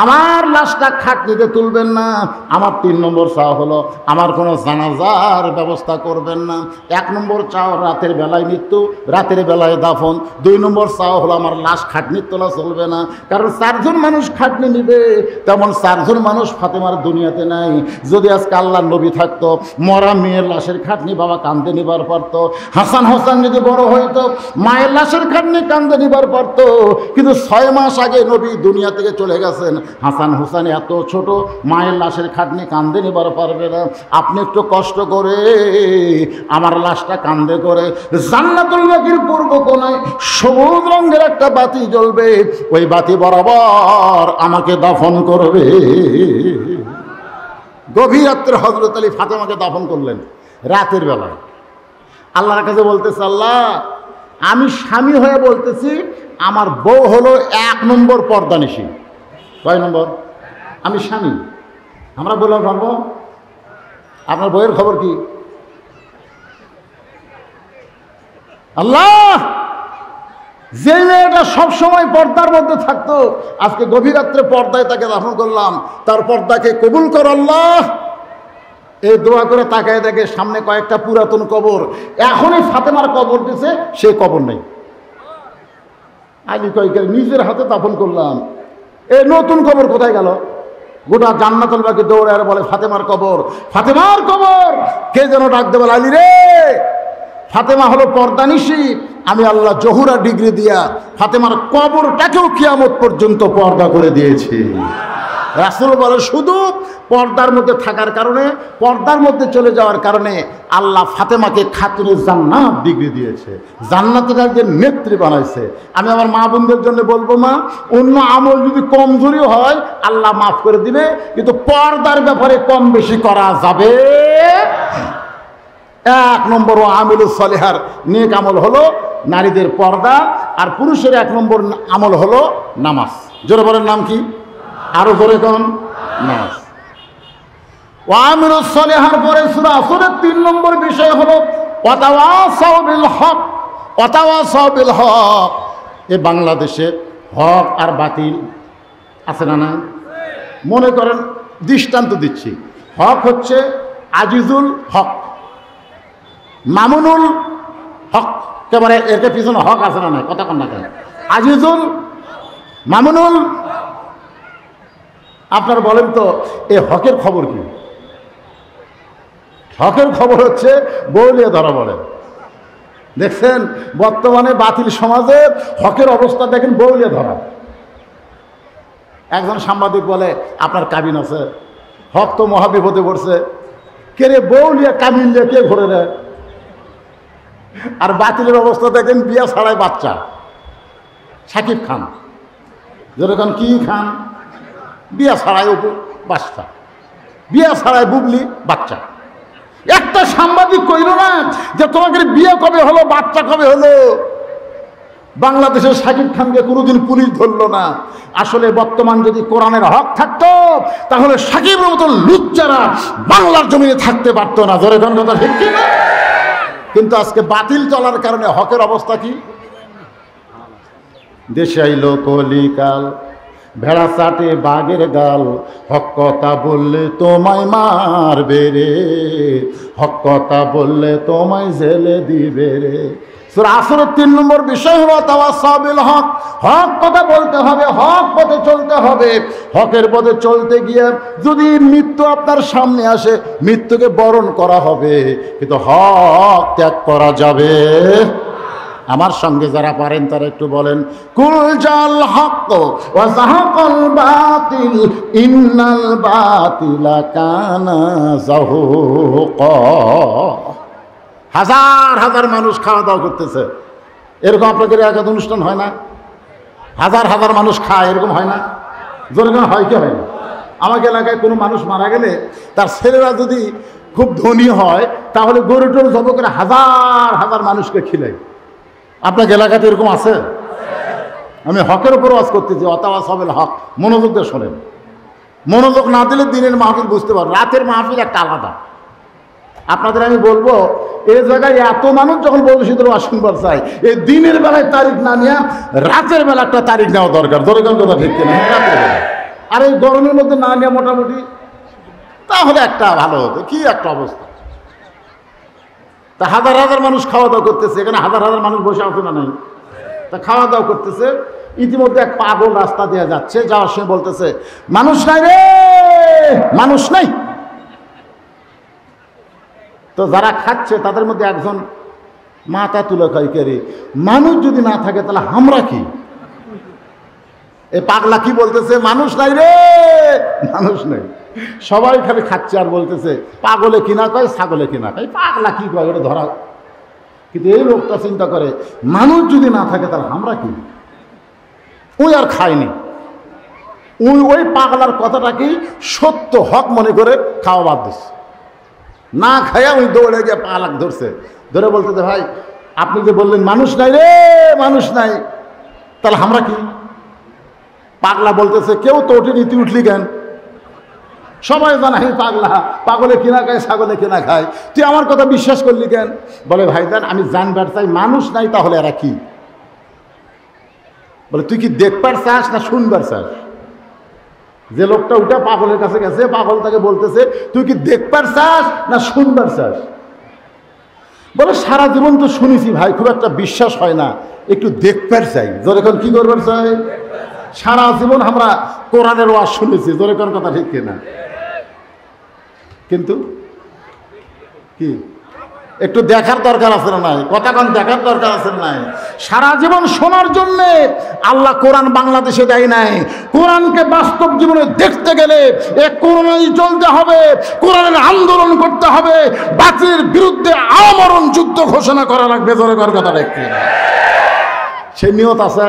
আমার লাশটা খাটনিতে তুলবেন না। আমার 3 নম্বর চাওয়া হলো আমার কোনো জানাজার ব্যবস্থা করবেন না। 1 নম্বর চাওয়া রাতের বেলায় মৃত্যু, রাতের বেলায় দাফন। 2 নম্বর চাওয়া হলো আমার লাশ খাটনির তোলা চলবে না, কারণ 4 জন মানুষ খাটনি নিবে, তেমন 4 জন মানুষ ফাতেমার দুনিয়াতে নাই। যদি আজকে আল্লাহর নবী থাকতো, মরা মেয়ের লাশের খাটনি বাবা কান্দে নিবার পারতো। হাসান হোসেন যদি বড় হইতো, মায়ের লাশের খাটনি কান্দে নিবার পারতো, কিন্তু 6 মাস আগে নবী দুনিয়া থেকে চলে গেছেন। হাসান হোসেন এত ছোট, মায়ের লাশের খাটনি কান্দে নিবার পারবে না। আপনি একটু কষ্ট করে আমার লাশটা কান্দে করে জান্নাতুল বাকির পূর্ব কোণায় সবুজ রঙের একটা বাতি জ্বলবে, ওই বাতি বরাবর আমাকে দাফন করবে। গভীর রাত্রে হযরত আলী ফাতেমাকে দাফন করলেন রাতের বেলায়। আল্লাহর কাছে বলতেছে, আল্লাহ আমি স্বামী হয়ে বলতেছি আমার বউ হলো 1 নম্বর পর্দানিশী। কয় নম্বর? আমি স্বামী। আমরা বললাম পারবো আপনার বউয়ের খবর কি? আল্লাহ যে মেয়েটা সবসময় পর্দার মধ্যে থাকতো, আজকে গভীর রাত্রে পর্দায় তাকে দাফন করলাম, তার পর্দাকে কবুল কর আল্লাহ। এই দোয়া করে তাকায় দেখে সামনে কয়েকটা পুরাতন কবর। এখনই ফাতেমার কবর দিছে, সে কবর নেই। আলী কয়েকের নিজের হাতে দাফন করলাম, এই নতুন কবর কোথায় গেল? গোটা জান্নাতুল বাকি দৌড়ে আর বলে ফাতেমার কবর, ফাতেমার কবর। কে যেন ডাক দেবে, আলী রে ফাতেমা হলো পর্দানিশী। আমি আল্লাহ জহুরা ডিগ্রি দিয়া ফাতেমার কবরটাকেও কিয়ামত পর্যন্ত পর্দা করে দিয়েছি। রাসূল বলে শুধু পর্দার মধ্যে থাকার কারণে, পর্দার মধ্যে চলে যাওয়ার কারণে আল্লাহ ফাতেমাকে খাতুনে জান্নাত ডিগ্রি দিয়েছে, জান্নাতের একজন নেত্রী বানাইছে। আমি আমার মা বোনদের জন্য বলবো, মা অন্য আমল যদি কমজোরি হয় আল্লাহ মাফ করে দিবে, কিন্তু পর্দার ব্যাপারে কম বেশি করা যাবে। 1 নম্বর আমিলুস সলিহার নেক আমল হলো নারীদের পর্দা, আর পুরুষের 1 নম্বর আমল হলো নামাজ। জোরে বলেন নাম কি? আরো জোরে কোন? নামাজ। আমিলুস সলিহার পরে সূরা আসরের 3 নম্বর বিষয় হলো ওয়াতাওয়াসাউ বিল হক। ওয়াতাওয়াসাউ বিল হক। এই বাংলাদেশে হক আর বাতিল আছে না? না মনে করেন, দৃষ্টান্ত দিচ্ছি। হক হচ্ছে আজিজুল হক, মামুনুল হক, একেবারে এর পিছনে হক আছে না? নাই কথা কন না কেন? আজিজুল, মামুনুল। আপনার বলেন তো এই হকের খবর কি? হকের খবর হচ্ছে বউলিয়া ধরা বলে। দেখছেন বর্তমানে বাতিল সমাজে হকের অবস্থা দেখেন, বউলিয়া ধরা। একজন সাংবাদিক বলে আপনার কাবিন আছে, হক তো মহাবিপদে পড়ছে। কে রে বউলিয়া কামিলিয়া কে ঘরে রে? আর বাতিলের অবস্থা দেখেন, বিয়া ছাড়াই বাচ্চা। শাকিব খান যেরকম কি খান, বিয়া ছাড়াই বাচ্চা, বিয়া ছাড়াই বুবলি বাচ্চা। একটা সাংবাদিক কইল না যে তোমাদের বিয়ে কবে হলো, বাচ্চা কবে হলো? বাংলাদেশের শাকিব খানকে কোনোদিন পুলিশ ধরলো না। আসলে বর্তমান যদি কোরআনের হক থাকতো তাহলে শাকিবের মতো লুচ্চারা বাংলার জমিনে থাকতে পারতো না। জোরে কোন কথা ঠিক না? কিন্তু আজকে বাতিল চলার কারণে হকের অবস্থা কি? দেশে আইলো কলিকাল, ভেড়া চাটে বাঘের গাল, হক কথা বললে তোমায় মারবে রে, হক কথা বললে তোমায় জেলে দিবে রে। সূরা আসরের 3 নম্বর বিষয় হলো তাওয়াসসাউ বিল হক। হক কথা বলতে হবে, হক পথে চলতে হবে। হকের পথে চলতে গিয়ে যদি মৃত্যু আপনার সামনে আসে, মৃত্যুকে বরণ করা হবে, কিন্তু হক ত্যাগ করা যাবে। আমার সঙ্গে যারা পারেন তারা একটু বলেন, কুল জাল হক ওয়া যাহাকাল বাতিল ইন্নাল বাতিলা কানা যাহুকা। হাজার হাজার মানুষ খাওয়া দাওয়া করতেছে, এরকম আপনাদের এলাকায় অনুষ্ঠান হয় না? হাজার হাজার মানুষ খায়, এরকম হয় না? যেরকম হয় কি হয় না? আমাকে এলাকায় কোনো মানুষ মারা গেলে তার ছেলেরা যদি খুব ধনী হয় তাহলে গরু টরু জব করে হাজার হাজার মানুষকে খিলায়। আপনাকে এলাকাতে এরকম আছে? আমি হকের উপর ওয়াজ করতেছি, ওয়াতাওয়াসাউ বিল হক। মনোযোগ দিয়ে শোনেন, মনোযোগ না দিলে দিনের মাহফিল বুঝতে পারবেন, রাতের মাহফিল একটা আলাদা। আপনাদের আমি বলবো, এই জায়গায় এত মানুষ যখন বলছিদের ওয়াজ শুনবার চাই, এই দিনের বেলায় তারিখ না নিয়ে রাতের বেলা একটা তারিখ নেওয়া দরকার। ধরে কোন কথা ঠিক কিনা? আর এই গরমের মধ্যে না নিয়ে মোটামুটি তাহলে একটা ভালো হতো। কি একটা অবস্থা! তা হাজার হাজার মানুষ খাওয়া দাওয়া করতেছে, এখানে হাজার হাজার মানুষ বসে আছে না নাই? তা খাওয়া দাওয়া করতেছে, ইতিমধ্যে এক পাগল রাস্তা দিয়ে যাচ্ছে, যাওয়ার সময় বলতেছে, মানুষ নাই রে, মানুষ নাই। তো যারা খাচ্ছে তাদের মধ্যে একজন মাথা তুলে কয়, কে রে, মানুষ যদি না থাকে তাহলে আমরা কি? এ পাগলা কি বলতেছে? মানুষ নাই রে, মানুষ নাই। সবাই খালি খাচ্ছে আর বলতেছে, পাগলে কিনা কয়, ছাগলে কিনা কয়, পাগলা কি কয় ওটা ধরা। কিন্তু এই লোকটা চিন্তা করে, মানুষ যদি না থাকে তাহলে আমরা কি? ওই আর খায়নি, ওই পাগলার কথাটাকেই সত্য হক মনে করে খাওয়া বাদ দিচ্ছে। না খায়া ওই দৌড়ে গিয়ে পালাক ধরছে, ধরে বলতেছে, ভাই আপনি যে বললেন মানুষ নাই রে, মানুষ নাই, তাহলে আমরা কি? পাগলা বলতেছে, কেউ তো ওঠে নীতি উঠলি কেন? সবাই জানাই পাগলা, পাগলে কিনা খায়, ছাগলে কিনা খায়, তুই আমার কথা বিশ্বাস করলি কেন? বলে, ভাইজান আমি জানবার চাই মানুষ নাই তাহলে এরা কি? বলে, তুই কি দেখবার চাস না শুনবার চাস? যে লোকটা উঠে পাগলের কাছে গেছে, পাগল তাকে বলতেছে, তুই কি দেখবার চাস না শুনবার চাস? বলে, সারা জীবন তো শুনেছি ভাই, খুব একটা বিশ্বাস হয় না, একটু দেখবার চাই। যখন কি করবার চাই? সারা জীবন আমরা কোরআনের ওয়াজ শুনেছি, জোরে কোন কথা ঠিক কিনা? কিন্তু কি একটু দেখার দরকার আছে না নাই? কথা কোন দেখার দরকার আছে না নাই? সারা জীবন শোনার জন্য আল্লাহ কোরআন বাংলাদেশে দেয় নাই। কোরআনকে বাস্তব জীবনে দেখতে গেলে এক কোরআনই চলতে হবে, কোরআনের আন্দোলন করতে হবে, বাতিলের বিরুদ্ধে আমরণ যুদ্ধ ঘোষণা করা লাগবে। জোরে কর কথা ঠিক কিনা? সেই নিয়ত আছে।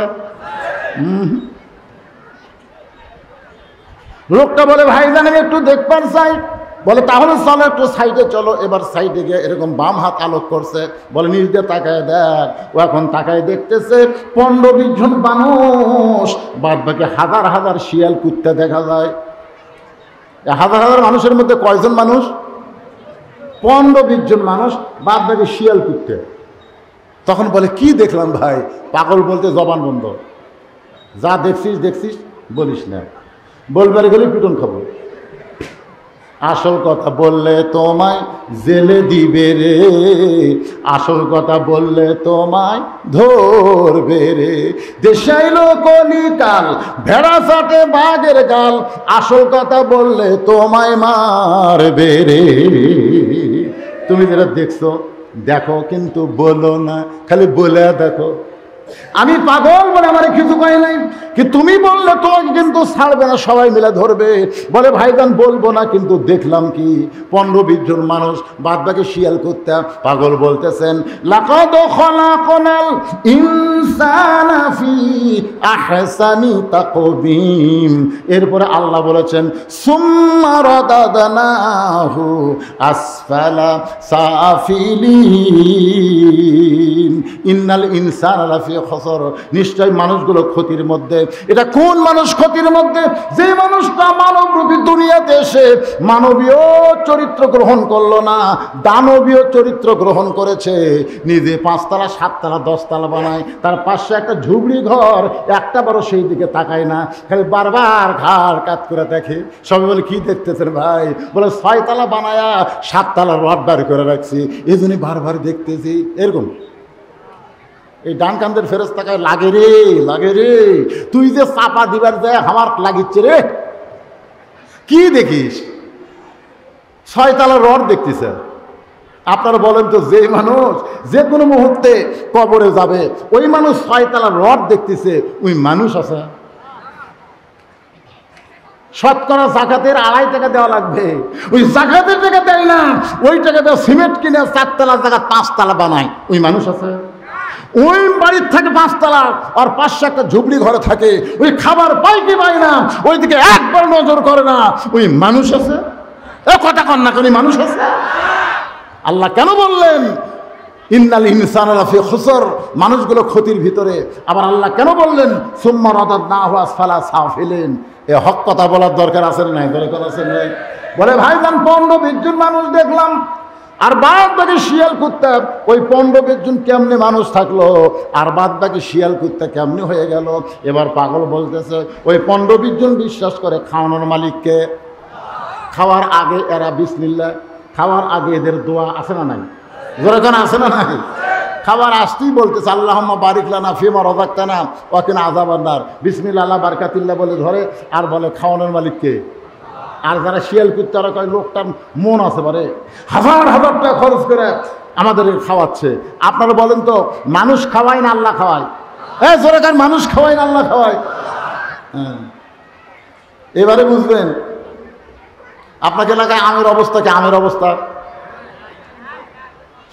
লোকটা বলে, ভাইজান আমি একটু দেখবার চাই। বলে, তাহলে চলো একটু সাইডে চলো। এবার সাইডে গিয়ে এরকম বাম হাত আলোক করছে, বলে নিজ দিয়ে তাকায় দেখ। ও এখন তাকায় দেখতেছে 15-20 জন মানুষ, বাদ বাকি হাজার হাজার শিয়াল কুত্তা দেখা যায়। হাজার হাজার মানুষের মধ্যে কয়জন মানুষ? 15-20 জন মানুষ, বাদ বাকি শিয়াল কুত্তে। তখন বলে, কি দেখলাম ভাই? পাগল বলতে জবান বন্ধ, যা দেখছিস দেখছিস বলিস না, বলবার গেলে পিটন খাবো। আসল কথা বললে তোমায় জেলে দিবে রে, আসল কথা বললে তোমায় ধরবে রে। দেশে আইলো কলিকাল, ভেড়া চাটে বাঘের গাল, আসল কথা বললে তোমায় মারবে রে। তুমি যেটা দেখছো দেখো, কিন্তু বলো না, খালি বলে দেখো। আমি পাগল বলে আমার কিছু কয় নাই, কি তুমি বললে তোমাকে কিন্তু ছাড়বে না, সবাই মিলে ধরবে। বলে ভাইজান বলবো না, কিন্তু দেখলাম কি 15-20 জন মানুষ, বাদ বাকি শিয়াল কুত্তা। পাগল বলতেছেন লাকাদ খলাকনাল ইনসানা ফি আহসানি তাকবীম। এরপরে আল্লাহ বলেছেন সুম্মা রাদাদনাহু আসফালা সাফিলিন ইন্নাল ইনসানা লাফি খুসর। নিশ্চয় মানুষগুলো ক্ষতির মধ্যে। এটা কোন মানুষ ক্ষতির মধ্যে? যে মানুষটা মানবরূপী দুনিয়াতে এসে মানবীয় চরিত্র গ্রহণ করলো না, দানবীয় চরিত্র গ্রহণ করেছে। নিজে 5 তলা 7 তলা 10 তলা বানায়, তার পাশে একটা ঝুবড়ি ঘর, একটা বারো সেই দিকে তাকায় না, খালি বারবার ঘাড় কাত করে দেখে। সবাই বলে কি দেখতেছেন ভাই? বলে 6 তলা বানায়া 7 তলা রড বার করে রাখছি, এই জন্যই বারবার দেখতেছি। এরকম এই ডান কান্দের ফেরেশতাকে লাগে রে, লাগে রে, তুই যে চাপা দিবার যায় আমার লাগিচ্ছে রে। কি দেখিস? 6 তলা রড দেখতেছে। আপনারা বলেন তো, যে মানুষ যে কোনো মুহূর্তে কবরে যাবে, ওই মানুষ 6 তলা রড দেখতেছে, ওই মানুষ আছে? শতকরা জাকাতের 2.5 টাকা দেওয়া লাগবে, ওই জাকাতের টাকা দেয় না, ওই টাকা দেওয়া সিমেন্ট কিনে 4 তলা জায়গা 5 তলা বানায়, ওই মানুষ আছে? ওই বাড়ির থেকে 5 তলা আর পাশে একটা ঝুপড়ি ঘরে থাকে, ওই খাবার পায় কি পায় না, ওইদিকে একবার নজর করে না, ওই মানুষ আছে? এ কথা কন না, কোন মানুষ আছে? আল্লাহ কেন বললেন ইন্নাল ইনসানা লাফি খুসর, মানুষগুলো ক্ষতির ভিতরে? আবার আল্লাহ কেন বললেন সুম্মা রাদাদনাহু আসফালা সাফিলিন? এ হক কথা বলার দরকার আছে না নাই? দরকার আছে না? বলে ভাইজান 15-20 জন মানুষ দেখলাম, আর বাদ বাকি শিয়াল কুত্তা। ওই 15-20 জন কেমনে মানুষ থাকলো, আর বাদ বাকি শিয়াল কুত্তা কেমনে হয়ে গেল? এবার পাগল বলতেছে ওই 15-20 জন বিশ্বাস করে খাওয়ানোর মালিককে। খাওয়ার আগে এরা বিসমিল্লাহ, খাওয়ার আগে এদের দোয়া আছে না নাই? যেরকম আছে না নাই? খাবার আসতেই বলতেছে আল্লাহুম্মা বারিক লানা ফিমা রাযাকতানা ওয়া কিনা আযাবান নার, বিসমিল্লাহ আলা বারাকাতিল্লাহ বলে ধরে, আর বলে খাওয়ানোর মালিককে। আর যারা শিয়াল কুত্তারা কয় লোকটার মন আছে, পারে হাজার হাজার টাকা খরচ করে আমাদের খাওয়াচ্ছে। আপনারা বলেন তো, মানুষ খাওয়ায় না আল্লাহ খাওয়ায়? হ্যাঁ যেরকম মানুষ খাওয়ায় না আল্লাহ খাওয়ায়? হ্যাঁ, এবারে বুঝবেন। আপনাকে এলাকায় আমের অবস্থা কি? আমের অবস্থা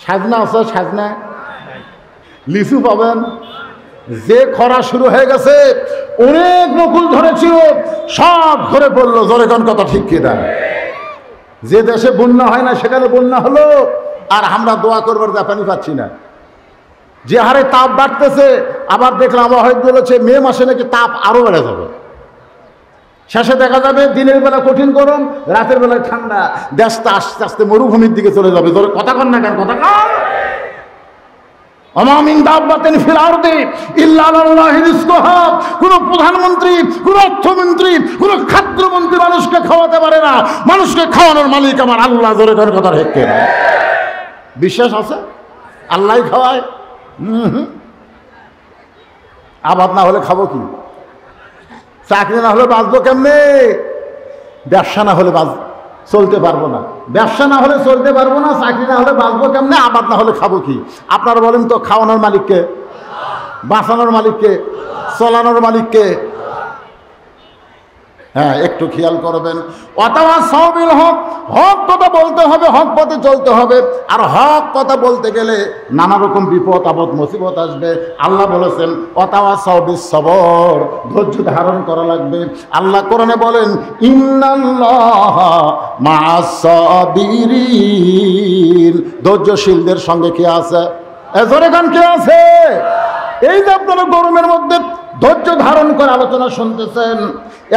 সাজনা আছে? সাজনা লিচু পাবেন? যে খরা শুরু হয়ে গেছে, অনেক নকুল ধরেছিল, সব ঘরে পড়লো। জোরেগণ কথা ঠিক কিনা? যে দেশে বন্যা হয় না সেখানে বন্যা হলো, আর আমরা দোয়া করবার জাপানি পাচ্ছি না। যে হারে তাপ বাড়তেছে, আবার দেখলাম আবহাওয়া বলেছে মে মাসে নাকি তাপ আরো বেড়ে যাবে। শেষে দেখা যাবে দিনের বেলা কঠিন গরম, রাতের বেলায় ঠান্ডা, দেশটা আস্তে আস্তে মরুভূমির দিকে চলে যাবে। কথা কন না কেন? কথা কন। কোন প্রধানমন্ত্রী, কোন অর্থমন্ত্রী, কোন খাদ্যমন্ত্রী মানুষকে খাওয়াতে পারে না। মানুষকে খাওয়ানোর মালিক আমার আল্লাহ। জোরে করে কথা হেঁটে বিশ্বাস আছে? আল্লাহ খাওয়ায়। আবাদ না হলে খাবো কি? চাকরি না হলে বাঁচবো কেমনে? ব্যবসা না হলে চলতে পারবো না। ব্যবসা না হলে চলতে পারবো না, চাকরি না হলে বাঁচবো কেমনে, আবাদ না হলে খাবো কি? আপনারা বলেন তো, খাওয়ানোর মালিককে, বাঁচানোর মালিককে, চলানোর মালিককে? হ্যাঁ, একটু খেয়াল করবেন। ওয়াতাওয়াসাউ বিল হক, হক কথা বলতে হবে, হক পথে চলতে হবে। আর হক কথা বলতে গেলে নানা রকম বিপদ আপদ মুসিবত আসবে। আল্লাহ বলেছেন ওয়াতাওয়াসাউ বিস সবর, ধৈর্য ধারণ করা লাগবে। আল্লাহ কোরআনে বলেন ইন্নাল্লাহা মা'আস সাবিরিন, ধৈর্যশীলদের সঙ্গে কে আছে? এজরে গান কে আছে? এই যে আপনারা গরমের মধ্যে ধৈর্য ধারণ করে আলোচনা শুনতেছেন,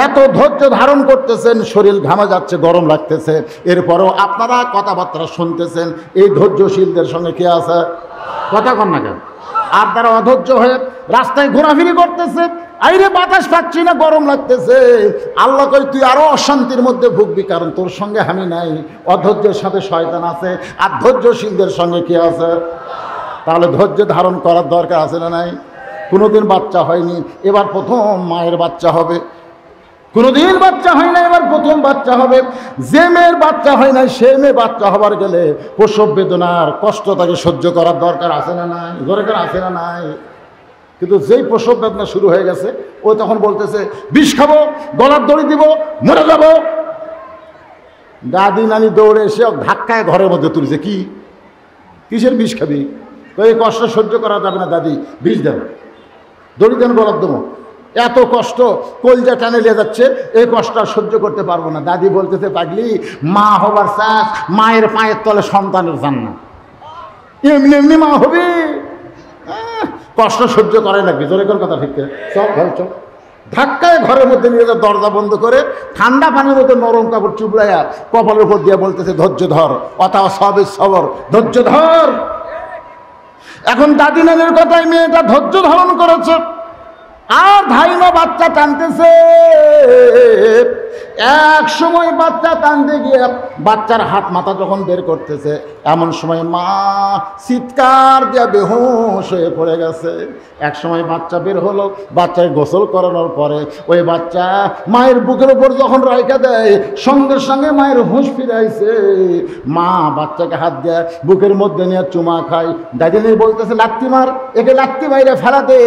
এত ধৈর্য ধারণ করতেছেন, শরীর ঘামে যাচ্ছে, গরম লাগতেছে, এরপরেও আপনারা কথাবার্তা শুনতেছেন। এই ধৈর্যশীলদের সঙ্গে কে আছে? কথা কন না কেন? আর তারা অধৈর্য হয়ে রাস্তায় ঘোরাফিরি করতেছে, আইরে বাতাস পাচ্ছি না, গরম লাগতেছে। আল্লাহ কই তুই আরো অশান্তির মধ্যে ভুগবি, কারণ তোর সঙ্গে আমি নাই। অধৈর্যের সাথে শয়তান আছে, আর ধৈর্যশীলদের সঙ্গে কে আছে? তাহলে ধৈর্য ধারণ করার দরকার আছে না নাই? কোনোদিন বাচ্চা হয়নি, এবার প্রথম মায়ের বাচ্চা হবে। কোনোদিন বাচ্চা হয় না, এবার প্রথম বাচ্চা হবে। যে মেয়ের বাচ্চা হয় না, সে মেয়ে বাচ্চা হবার গেলে প্রসব বেদনার কষ্ট তাকে সহ্য করার দরকার আছে না নাই? দরকার আছে না নাই? কিন্তু যেই প্রসব বেদনা শুরু হয়ে গেছে ও তখন বলতেছে বিষ খাবো, গলার দড়ি দিব, মরে যাব। দাদি নানি দৌড়ে এসে ধাক্কায় ঘরের মধ্যে তুলেছে। কি কিসের বিষ খাবি? এই কষ্ট সহ্য করা যাবে না দাদি, বিষ দেন, দড়ি দেন, গলার দেবো। এত কষ্ট কলজা টানে নিয়ে যাচ্ছে, এই কষ্ট আর সহ্য করতে পারবো না। দাদি বলতেছে পাগলি, মা হবার চাস, মায়ের পায়ের তলে সন্তানের জান্নাত, এমনি এমনি মা হবে, কষ্ট সহ্য করে লাগবে। জোরে কোন কথা ঠিক? সব ঘর চল। ধাক্কায় ঘরের মধ্যে নিয়ে যা দরজা বন্ধ করে ঠান্ডা পানির মধ্যে নরম কাপড় চুবড়াইয়া কপালের উপর দিয়ে বলতেছে ধৈর্য ধর, অথবা সবে সবর, ধৈর্য ধর। এখন দাদি নানির কথায় মেয়েটা ধৈর্য ধারণ করেছে, আর ধাইমা বাচ্চা টানতেছে। এক সময় বাচ্চা টানতে গিয়ে বাচ্চার হাত মাথা যখন বের করতেছে, এমন সময় মা চিৎকার দিয়ে বেহুশ হয়ে পড়ে গেছে। এক সময় বাচ্চা বের হলো, বাচ্চাকে গোসল করানোর পরে ওই বাচ্চা মায়ের বুকের উপর যখন রাইখা দেয়, সঙ্গে সঙ্গে মায়ের হুঁশ ফিরাইছে। মা বাচ্চাকে হাত দেয়, বুকের মধ্যে নিয়ে চুমা খায়। দাদিনী বলতেছে লাত্তি মার, একে লাত্তি বাইরে ফেলা দে,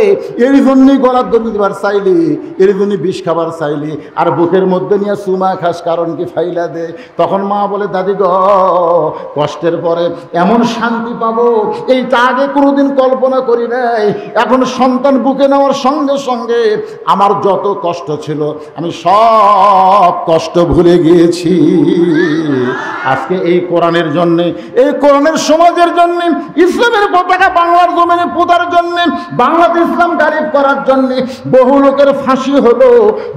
এর জন্যই গলার দড়ি দিবার চাইলি, এর জন্যই বিষ খাবার চাইলি, আর বুকের মধ্যে নিয়ে চুমা খাস কারণ কি ফাইলা দে। তখন মা বলে দাদি গো, কষ্টের পরে এমন শান্তি পাবো এইটা আগে কোনোদিন কল্পনা করি নাই। এখন সন্তান বুকে নেওয়ার সঙ্গে সঙ্গে আমার যত কষ্ট ছিল আমি সব কষ্ট ভুলে গিয়েছি। আজকে এই কোরআনের জন্যে, এই কোরআনের সমাজের জন্যে, ইসলামের পতাকা বাংলার জমিনে পোতার জন্যে, বাংলাতে ইসলাম গালিব করার জন্যে বহু লোকের ফাঁসি হলো,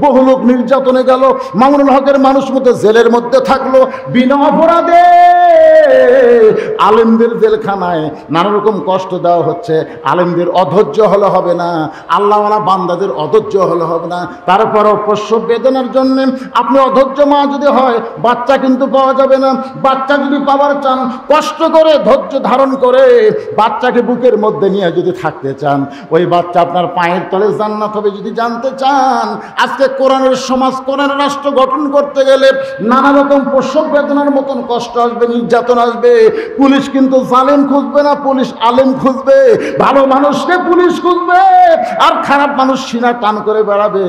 বহু লোক নির্যাতনে গেল, মামুনুল হকের মানুষ মতো জেলের মধ্যে থাকলো বিনা অপরাধে। আলেমদের জেলখানায় নানা রকম কষ্ট দেওয়া হচ্ছে। আলেমদের অধৈর্য হলে হবে না, আল্লাহওয়ালা বান্দাদের অধৈর্য হলে হবে না। তারপরও প্রসব বেদনার জন্য আপনি অধৈর্য মা যদি হয়, বাচ্চা কিন্তু পাওয়া যাবে না। বাচ্চা যদি পাওয়ার চান, কষ্ট করে ধৈর্য ধারণ করে বাচ্চাকে বুকের মধ্যে নিয়ে যদি থাকতে চান, ওই বাচ্চা আপনার পায়ের তলে জান্নাত হবে। যদি জানতে চান আজকে কোরআনের সমাজ, কোরআনের রাষ্ট্র গঠন করতে গেলে নানা রকম প্রসব বেদনার মতন কষ্ট আসবে, নির্যাতন আসবে। পুলিশ কিন্তু জালেম খুঁজবে না, পুলিশ আলেম খুঁজবে। ভালো মানুষকে পুলিশ খুঁজবে, আর খারাপ মানুষ সিনা টান করে বেড়াবে।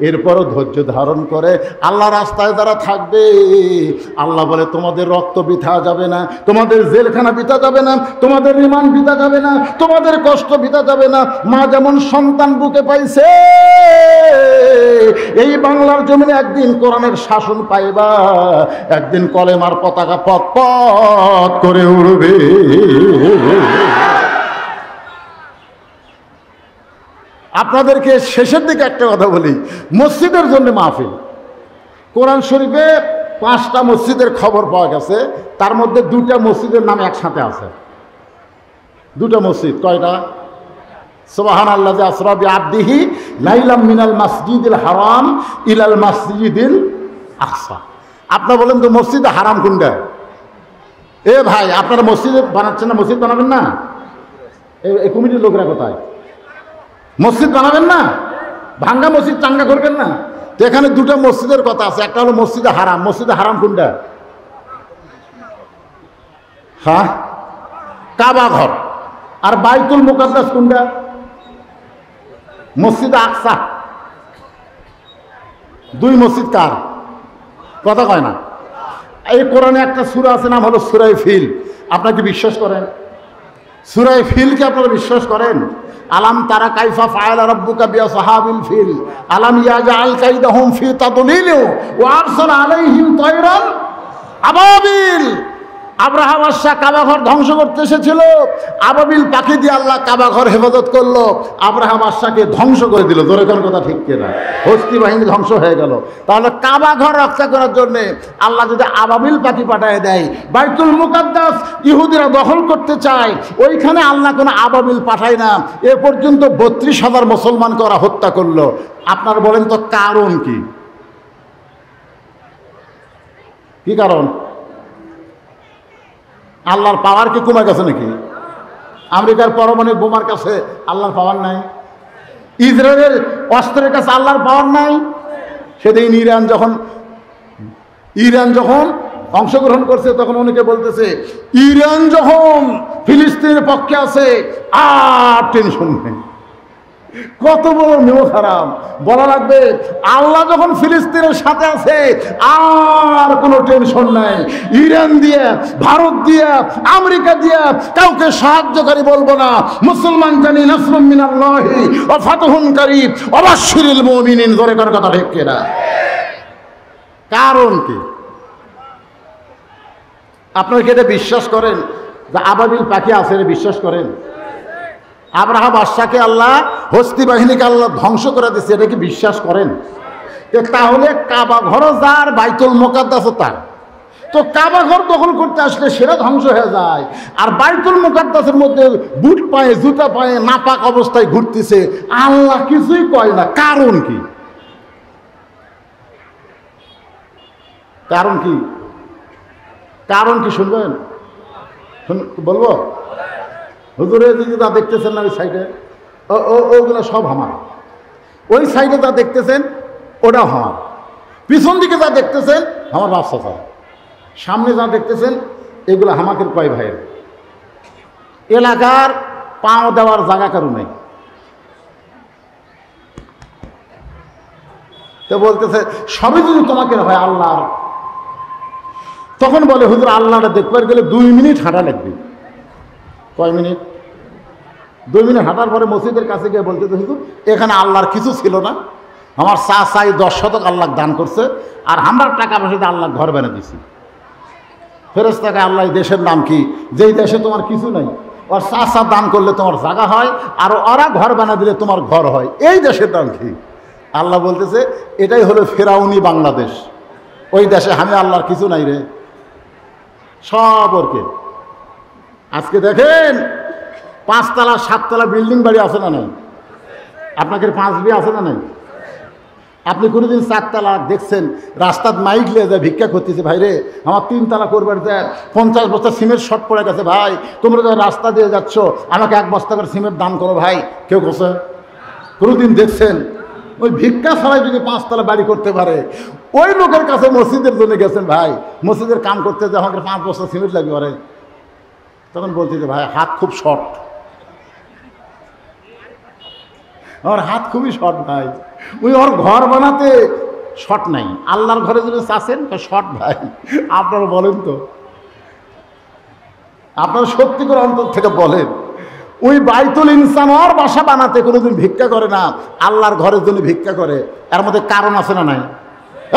এরপরও ধৈর্য ধারণ করে আল্লাহ রাস্তায় যারা থাকবে, আল্লাহ বলে তোমাদের রক্ত বৃথা যাবে না, তোমাদের জেলখানা বৃথা যাবে না, তোমাদের রিমান্ড বৃথা যাবে না, তোমাদের কষ্ট বৃথা যাবে না। মা যেমন সন্তান বুকে পাইছে, এই বাংলার জমিনে একদিন কোরআনের শাসন পাইবা, একদিন কলেমার পতাকা পথ পথ করে উড়বে। আপনাদেরকে শেষের দিকে একটা কথা বলি, মসজিদের জন্য মাহফিল। কোরআন শরীফে 5টা মসজিদের খবর পাওয়া গেছে, তার মধ্যে 2টা মসজিদের নাম একসাথে আছে। 2টা মসজিদ, কয়টা? সুবহানাল্লাহ আসরা বিআবদিহি লাইলাম মিনাল মাসজিদিল হারাম ইলাল মাসজিদিল আকসা। আপনারা বলেন তো মসজিদ হারাম কোনটা? এ ভাই, আপনারা মসজিদ বানাচ্ছেন না, মসজিদ বানাবেন না? এই কমিটির লোকরা কোথায়? মসজিদ বানাবেন না? ভাঙ্গা মসজিদ চাঙ্গা করবেন না? তো এখানে 2টা মসজিদের কথা আছে। একটা হলো মসজিদে হারাম। মসজিদে হারাম কোনটা? হ্যাঁ, কাবা ঘর। আর বাইতুল মুকাদ্দাস কোনটা? মসজিদে আকসা। 2 মসজিদ কার? কথা কয় না। এই কোরআনে একটা সূরা আছে, নাম হলো সূরা ফিল। আপনারা কি বিশ্বাস করেন? সূরা ফিলকে আপনারা বিশ্বাস করেন? আলাম তারা কাইফা ফাআলা রাব্বুকা বিআসহাবিল ফিল আলাম ইয়াজআল কাইদাহুম ফি তাদলিল ওয়া আরসালা আলাইহিম তায়রান আবাবিল। আব্রাহা বাদশা কাবা ঘর ধ্বংস করতে এসেছিল, আবাবিল পাখি দিয়ে আল্লাহ কাবা ঘর হেফাজত করলো, আব্রাহা বাদশাকে ধ্বংস করে দিল। জোরে কোন কথা ঠিক কিনা? হস্তি বাহিনী ধ্বংস হয়ে গেল। তাহলে কাবা ঘর রক্ষা করার জন্য আল্লাহ যদি আবাবিল পাখি পাঠিয়ে দেয়, বাইতুল মুকাদ্দাস ইহুদিরা দখল করতে চায়, ওইখানে আল্লাহ কোনো আবাবিল পাঠায় না। এ পর্যন্ত 32,000 মুসলমানকে ওরা হত্যা করলো। আপনারা বলেন তো কারণ কি? কি কারণ? আল্লাহর পাওয়ার কি কমে গেছে নাকি? আমেরিকার পারমাণবিক বোমার কাছে আল্লাহর পাওয়ার নাই? ইসরায়েলের অস্ত্রের কাছে আল্লাহর পাওয়ার নাই? সেদিন ইরান যখন অংশগ্রহণ করছে, তখন অনেকে বলতেছে ইরান যখন ফিলিস্তিনের পক্ষে আছে আর টেনশন নেই। কত বড় নিয়ম হারাম। বলা লাগবে আল্লাহ যখন ফিলিস্তিনের সাথে আছে আর কোনো টেনশন নাই। ইরান দিয়ে, ভারত দিয়ে, আমেরিকা দিয়ে কাউকে সাহায্যকারী বলবো না। মুসলমান জানি নাসরুম মিনাল্লাহি ওয়া ফাতহুন কারীব ওয়া বাশশিরিল মুমিনিন। জোরে করে কথা ঠিক কিনা? কারণ কি? আপনারা কি এটা বিশ্বাস করেন যে আবাবিল পাখি আছে? বিশ্বাস করেন? আব্রাহা বাদশাকে আল্লাহ, হস্তি বাহিনীকে আল্লাহ ধ্বংস করে দিচ্ছে, এটা কি বিশ্বাস করেন? তাহলে কাবা ঘর যার, বাইতুল মুকাদ্দাস তার। তো কাবা ঘর দখল করতে আসলে সেটা ধ্বংস হয়ে যায়, আর বাইতুল মুকাদ্দাসের মধ্যে বুট পায়ে, জুতা পায়ে নাপাক অবস্থায় ঘুরতেছে, আল্লাহ কিছুই কয় না। কারণ কি? কারণ কি? কারণ কি শুনবেন? বলবো? হুজুরের দিকে যা দেখতেছেন না ওই সাইডে, ওগুলো সব আমার। ওই সাইডে যা দেখতেছেন ওটা আমার। পিছন দিকে যা দেখতেছেন আমার রাস্তা স্যার। সামনে যা দেখতেছেন এগুলো আমাকে কয় ভাইয়ের। এলাকার পাও দেওয়ার জায়গা কারো নেই। তো বলতেছে সবই যদি তোমাকে হয় আল্লাহর। তখন বলে হুজুর আল্লাহটা দেখবার গেলে 2 মিনিট হাঁটা লাগবে। কয় মিনিট? 2 মিনিট হাঁটার পরে মসজিদের কাছে গিয়ে বলতেছে হুজুর এখানে আল্লাহর কিছু ছিল না, আমার চাই 10 শতক আল্লাহ দান করছে, আর আমরা টাকা পয়সা আল্লাহ ঘর বানিয়ে দিছি। ফেরেশতাকে আল্লাহ দেশের নাম কি? যেই দেশে তোমার কিছু নাই, ওর চাষা দান করলে তোমার জায়গা হয়, আর ওরা ঘর বানিয়ে দিলে তোমার ঘর হয়। এই দেশের নাম কি? আল্লাহ বলতেছে এটাই হলো ফেরাউনি বাংলাদেশ। ওই দেশে আমি আল্লাহর কিছু নাই রে, সব ওরকে। আজকে দেখেন 5 তলা 7 তলা বিল্ডিং বাড়ি আছে না নাই? আপনাকে 5 বিয়ে আছে না নাই? আপনি কোনোদিন 4 তলা দেখছেন রাস্তার মাইক লিয়ে যায় ভিক্ষা করতেছে, ভাই রে আমার 3 তলা করবার যায় 50 বস্তা সিমেন্ট শর্ট পড়ে গেছে, ভাই তোমরা যখন রাস্তা দিয়ে যাচ্ছ আমাকে 1 বস্তা করে সিমেন্ট দান করো ভাই? কেউ করছে? কোনোদিন দেখছেন? ওই ভিক্ষা ছাড়াই যদি 5 তলা বাড়ি করতে পারে, ওই লোকের কাছে মসজিদের জন্য গেছেন, ভাই মসজিদের কাম করতে যে আমাকে 5 বস্তা সিমেন্ট লাগবে পারে। তখন বলছে যে ভাই হাত খুব শর্ট, আমার হাত খুবই শর্ট ভাই, ওই ওর ঘর বানাতে শর্ট নাই। আল্লাহর ঘরে যদি চাচ্ছেন শর্ট ভাই। আপনারা বলেন তো, আপনারা সত্যি করে অন্তর থেকে বলেন, ওই বাইতুল ইনসান ওর বাসা বানাতে কোনোদিন ভিক্ষা করে না, আল্লাহর ঘরের জন্য ভিক্ষা করে। এর মধ্যে কারণ আছে না নাই?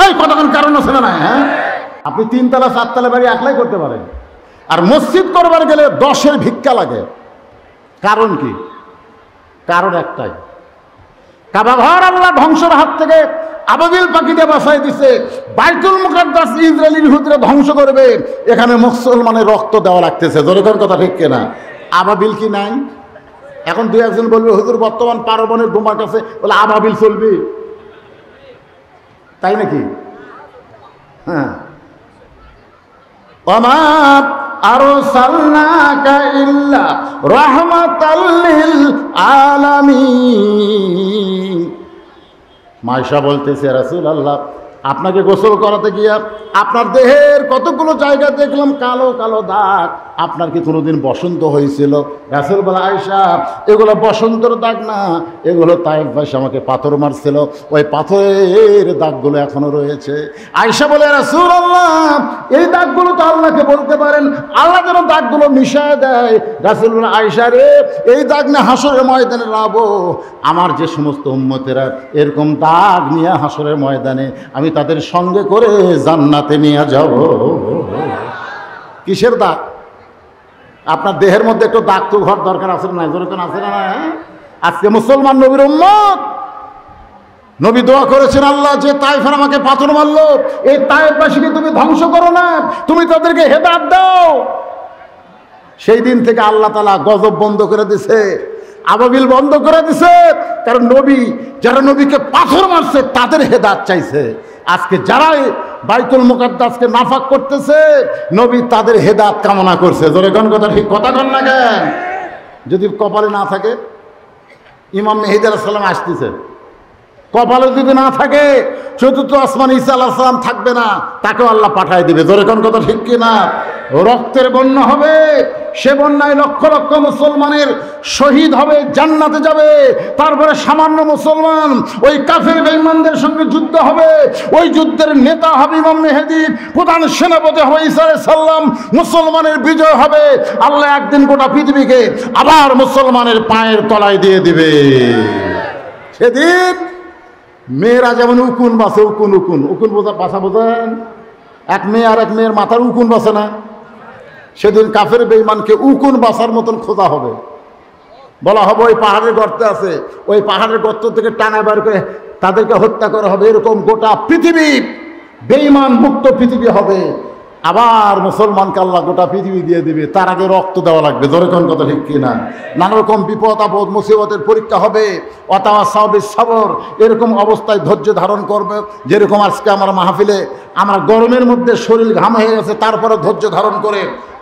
এই কতক্ষণ কারণ আছে না নাই? হ্যাঁ, আপনি 3 তলা 4 তলা বাড়ি একলাই করতে পারেন, আর মসজিদ করবার গেলে 10-এর ভিক্ষা লাগে। কারণ কি? কারণ একটাই, কাবা ঘর আল্লাহ ধ্বংসের হাত থেকে আবাবিল পাখি দিয়ে বাঁচাই দিছে। বাইতুল মুকাদ্দাস ইসরায়েলি ইহুদিরা ধ্বংস করবে, এখানে মুসলমানের রক্ত দেওয়া লাগতেছে। জোরের কথা ঠিক কিনা? আবাবিল কি নাই? এখন 2-1 বলবে হুজুর বর্তমান পারমাণবিক বোমার কাছে বলে আবাবিল চলবে, তাই নাকি? হ্যাঁ, ওমা আরসালনাকা ইল্লা রাহমাতাল লিল আলামিন। মায়েশা বলতেছে রাসূলুল্লাহ আপনাকে গোসল করাতে গিয়া আপনার দেহের কতগুলো জায়গা দেখলাম কালো কালো দাগ, আপনার কি কোনোদিন বসন্ত হয়েছিল? রাসূল বলে আয়েশা এগুলো বসন্তের দাগ না, এগুলো তায়েফ ভাষা আমাকে পাথর মারছিল, ওই পাথরের দাগগুলো এখনো রয়েছে। আয়েশা বলে রাসূলুল্লাহ এই দাগগুলো তো আল্লাহকে বলতে পারেন, আল্লাহ যেন দাগগুলো মিশায় দেয়। রাসূল বলে আয়েশা রে এই দাগ না হাসরের ময়দানে লাবো, আমার যে সমস্ত উম্মতেরা এরকম দাগ নিয়ে হাসরের ময়দানে আমি তাদের সঙ্গে করে জান্নাতে নিয়ে যাব। কিসের দাগ? আপনার দেহের মধ্যে একটু দাগ তো ঘর দরকার আছে না? যেরকম আছে না? আজকে মুসলমান নবীর উম্মত, নবী দোয়া করেছেন আল্লাহ যে তায়েফের আমাকে পাথর মারলো, এই তায়েফবাসীকে তুমি ধ্বংস করো না, তুমি তাদেরকে হেদায়েত দাও। সেই দিন থেকে আল্লাহ তাআলা গজব বন্ধ করে দিছে, আবাবিল বন্ধ করে দিছে, কারণ নবী যারা নবীকে পাথর মারছে তাদের হেদায়েত চাইছে। আজকে যারা বাইতুল মুকাদ্দাসকে নাফাক করতেছে নবী তাদের হেদায়েত কামনা করছে। জোরে কোন কথা ঠিক কথা কন না কেন? যদি কপালে না থাকে, ইমাম মেহেদী আলাইহিস সালাম আসতেছে, কপালে যদি না থাকে চতুর্থ আসমান ঈসা আলাইহিস সালাম থাকবে না, তাকেও আল্লাহ পাঠায় দিবে। জোরে কোন কথা ঠিক কিনা? রক্তের বন্যা হবে, সে বন্যায় লক্ষ লক্ষ মুসলমানের শহীদ হবে, জান্নাতে যাবে। তারপরে সামান্য মুসলমান ওই কাফের বেঈমানদের সঙ্গে যুদ্ধ হবে, ওই যুদ্ধের নেতা হবে ইমাম মেহেদী, প্রধান সেনাপতি হবে ঈসা আলাইহিস সালাম, মুসলমানের বিজয় হবে। আল্লাহ একদিন গোটা পৃথিবীকে আবার মুসলমানের পায়ের তলায় দিয়ে দিবে। সেদিন মেয়েরা যেমন উকুন বাসে, উকুন উকুন উকুন বাসা বোঝেন, এক মেয়ে আর এক মেয়ের মাথার উকুন বাসে না, সেদিন কাফের বেঈমানকে উকুন বাসার মতন খোঁজা হবে। বলা হবে ওই পাহাড়ের গর্তে আছে, ওই পাহাড়ের গর্ত থেকে টানা বের করে তাদেরকে হত্যা করা হবে। এরকম গোটা পৃথিবী বেঈমান মুক্ত পৃথিবী হবে। আবার মুসলমানকে আল্লাহ গোটা পৃথিবী দিয়ে দিবে, তার আগে রক্ত দেওয়া লাগবে। ধরে কোন কথা ঠিক কিনা? নানা রকম বিপদ আপদ মুসিবতের পরীক্ষা হবে। ওয়াতাওয়াসাউ বিস-সাবর, এরকম অবস্থায় ধৈর্য ধারণ করবে। যেরকম আজকে আমার মাহফিলে আমরা গরমের মধ্যে শরীর ঘাম হয়ে গেছে, তারপরে ধৈর্য ধারণ করে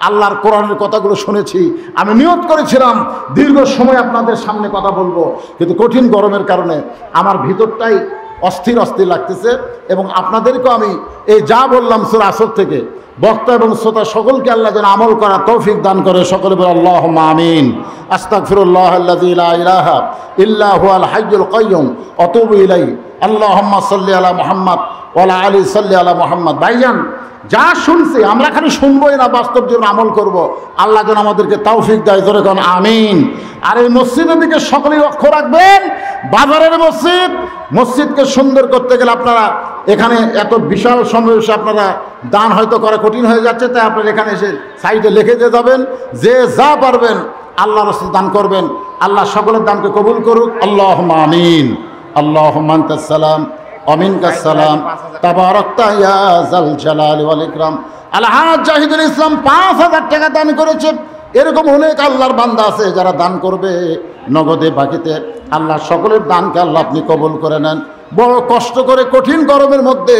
আল্লাহর কোরআনের কথাগুলো শুনেছি। আমি নিয়ত করেছিলাম দীর্ঘ সময় আপনাদের সামনে কথা বলবো, কিন্তু কঠিন গরমের কারণে আমার ভিতরটাই অস্থির অস্থির লাগতেছে। এবং আপনাদেরকেও আমি এই যা বললাম সূরা আসর থেকে, বক্তা এবং শ্রোতা সকলকে আল্লাহ যেন আমল করা তৌফিক দান করে। সকলে বলে আল্লাহুম্মা আমিন। আস্তাগফিরুল্লাহাল্লাযী লা ইলাহা ইল্লা হুয়াল হাইয়ুল কাইয়্যুম ওয়া আতুবু ইলাইহি। আল্লাহুম্মা সাল্লি আলা মুহাম্মাদ ওয়া আলা আলি সাল্লি আলা মুহাম্মাদ। ভাইজান, যা শুনছি আমরা খালি শুনবোই না, বাস্তব জীবনে আমল করব। আল্লাহ যেন আমাদেরকে তৌফিক দেয়। জোরে কোন আমিন। আর এই মসজিদের দিকে সকলেই লক্ষ্য রাখবেন। বাজারের মসজিদ, মসজিদকে সুন্দর করতে গেলে আপনারা এখানে এত বিশাল সমাবেশে আপনারা দান হয়তো করা কঠিন হয়ে যাচ্ছে, তাই আপনারা এখানে এসে সাইডে লিখে দিয়ে যাবেন, যে যা পারবেন আল্লাহ রাসূল দান করবেন। আল্লাহ সকলের দানকে কবুল করুক। আল্লাহুম্মা আমিন। আল্লাহুম্মা আনতাস সালাম ওয়া মিনকাস সালাম, তাবারাকতা ইয়া যাল জালালি ওয়াল ইকরাম। আলহাজ জাহিদুল ইসলাম 5000 টাকা দান করেছে। এরকম অনেক আল্লাহর বান্দা আছে যারা দান করবে নগদে বাকিতে। আল্লাহ সকলের দানকে আল্লাহ আপনি কবুল করে নেন। বড় কষ্ট করে কঠিন গরমের মধ্যে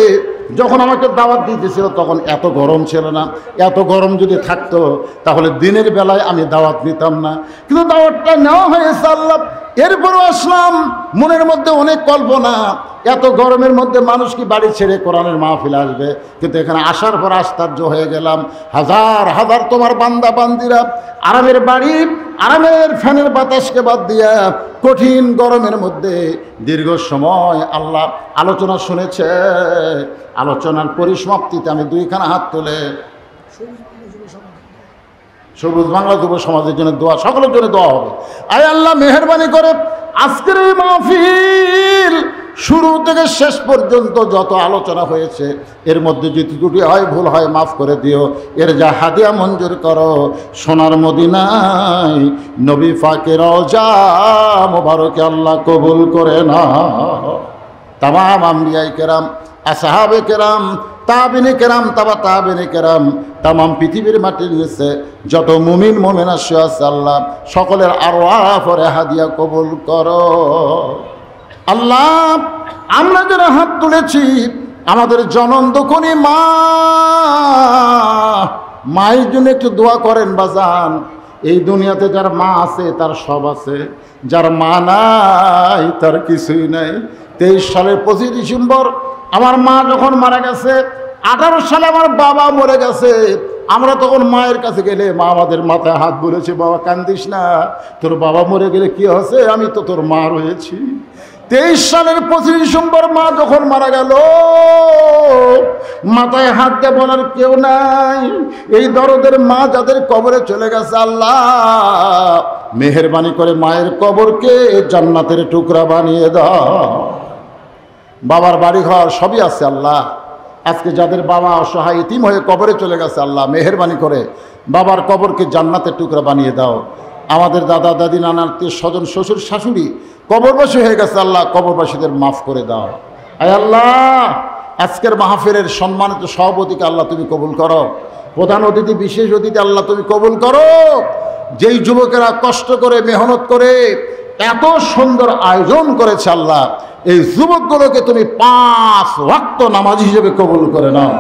যখন আমাকে দাওয়াত দিতেছিল তখন এত গরম ছিল না। এত গরম যদি থাকতো তাহলে দিনের বেলায় আমি দাওয়াত নিতাম না, কিন্তু দাওয়াতটা নেওয়া হয়েছে আল্লাহ। এরপরও আসলাম, মনের মধ্যে অনেক কল্পনা, এত গরমের মধ্যে মানুষ কি বাড়ি ছেড়ে কোরআনের মাহফিল আসবে? কিন্তু এখানে আসার পর আশ্চর্য হয়ে গেলাম। হাজার হাজার তোমার বান্দা বান্দিরা আরামের বাড়ি, আরামের ফ্যানের বাতাসকে বাদ দিয়া কঠিন গরমের মধ্যে দীর্ঘ সময় আল্লাহ আলোচনা শুনেছে। আলোচনার পরিসমাপ্তিতে আমি দুইখানা হাত তুলে সবুজ বাংলা যুব সমাজের জন্য দোয়া, সকলের জন্য দোয়া হবে। আয় আল্লাহ মেহেরবানি করে আজকের এই মাহফিল শুরু থেকে শেষ পর্যন্ত যত আলোচনা হয়েছে এর মধ্যে যদি ত্রুটি হয়, ভুল হয়, মাফ করে দিও। এর যা হাদিয়া মঞ্জুর করো সোনার মদিনায় নবী পাকের রওজা মোবারকে আল্লাহ কবুল করে নাও। তামাম আম্বিয়ায়ে কেরাম, আসহাবে কেরাম, তাবিনে কেরাম, তাবা তাবিনে কেরাম, তামাম পৃথিবীর মাটির নিচে যত মুমিন মুমিনা শুয়ে আছে আল্লাহ সকলের আরওয়াহ পরে হাদিয়া কবুল করো। আল্লাহ আমরা যারা হাত তুলেছি আমাদের জনম দুঃখনী মা, মায়ের জন্য একটু দোয়া করেন বাজান। এই দুনিয়াতে যার মা আছে তার সব আছে, যার মা নাই তার কিছুই নাই। 23 সালের 25 ডিসেম্বর আমার মা যখন মারা গেছে, 18 সালে আমার বাবা মরে গেছে। আমরা তখন মায়ের কাছে গেলে মা আমাদের মাথায় হাত বলেছে, বাবা কান্দিস না, তোর বাবা মরে গেলে কি হয়েছে, আমি তো তোর মা রয়েছি। 23 সালের 25 ডিসেম্বর মা যখন মারা গেল, মাথায় হাত দিয়ে বলার কেউ নাই। এই দরদের মা যাদের কবরে চলে গেছে আল্লাহ মেহেরবানি করে মায়ের কবরকে জান্নাতের টুকরা বানিয়ে দাও। বাবার বাড়ি ঘর সবই আছে আল্লাহ। আজকে যাদের বাবা অসহায় ইতিম হয়ে কবরে চলে গেছে আল্লাহ মেহেরবানি করে বাবার কবরকে জান্নাতের টুকরা বানিয়ে দাও। আমাদের দাদা দাদি নানা আত্মীয় স্বজন শ্বশুর শাশুড়ি কবরবাসী হয়ে গেছে আল্লাহ, কবরবাসীদের মাফ করে দাও। আয় আল্লাহ আজকের মাহফিলের সম্মানিত সভাপতিকে আল্লাহ তুমি কবুল করো, প্রধান অতিথি বিশেষ অতিথি আল্লাহ তুমি কবুল করো। যেই যুবকেরা কষ্ট করে মেহনত করে এত সুন্দর আয়োজন করেছে আল্লাহ, এই যুবকগুলোকে তুমি 5 ওয়াক্ত নামাজ হিসেবে কবুল করে নাও।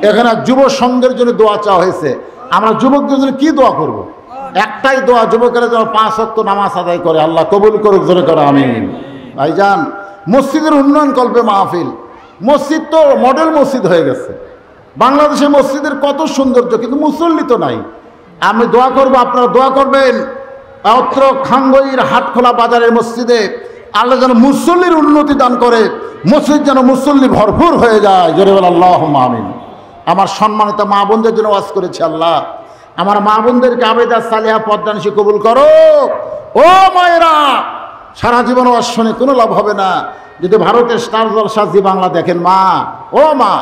এখানে যুব সংঘের জন্য দোয়া চাওয়া হয়েছে, আমরা যুবকদের জন্য কি দোয়া করব? একটাই দোয়া, যুবকেরা যেন 5 ওয়াক্ত নামাজ আদায় করে, আল্লাহ কবুল করুক, জোরে করে আমিন। ভাইজান মসজিদের উন্নয়ন কল্পে মাহফিল, মসজিদ তো মডেল মসজিদ হয়ে গেছে। বাংলাদেশে মসজিদের কত সৌন্দর্য, কিন্তু মুসল্লি তো নাই। আমি দোয়া করবো, আপনারা দোয়া করবেন, অত্র খাঙ্গইর হাটখোলা বাজারের মসজিদে আল্লাহ যেন মুসল্লির উন্নতি দান করে, মসজিদ যেন মুসল্লি ভরপুর হয়ে যায়। জোরে বল আল্লাহুম্মা আমিন। আমার সম্মানিত মা বোনদের জন্য ওয়াজ করেছি, আল্লাহ আমার মা বোনদেরকে আবেদা সালেহা পদ্মানিশি কবুল করো। ও মায়েরা, সারা জীবন ওয়াজ শুনে কোনো লাভ হবে না যদি ভারতের স্টার জলসা জি বাংলা দেখেন। মা, ও মা,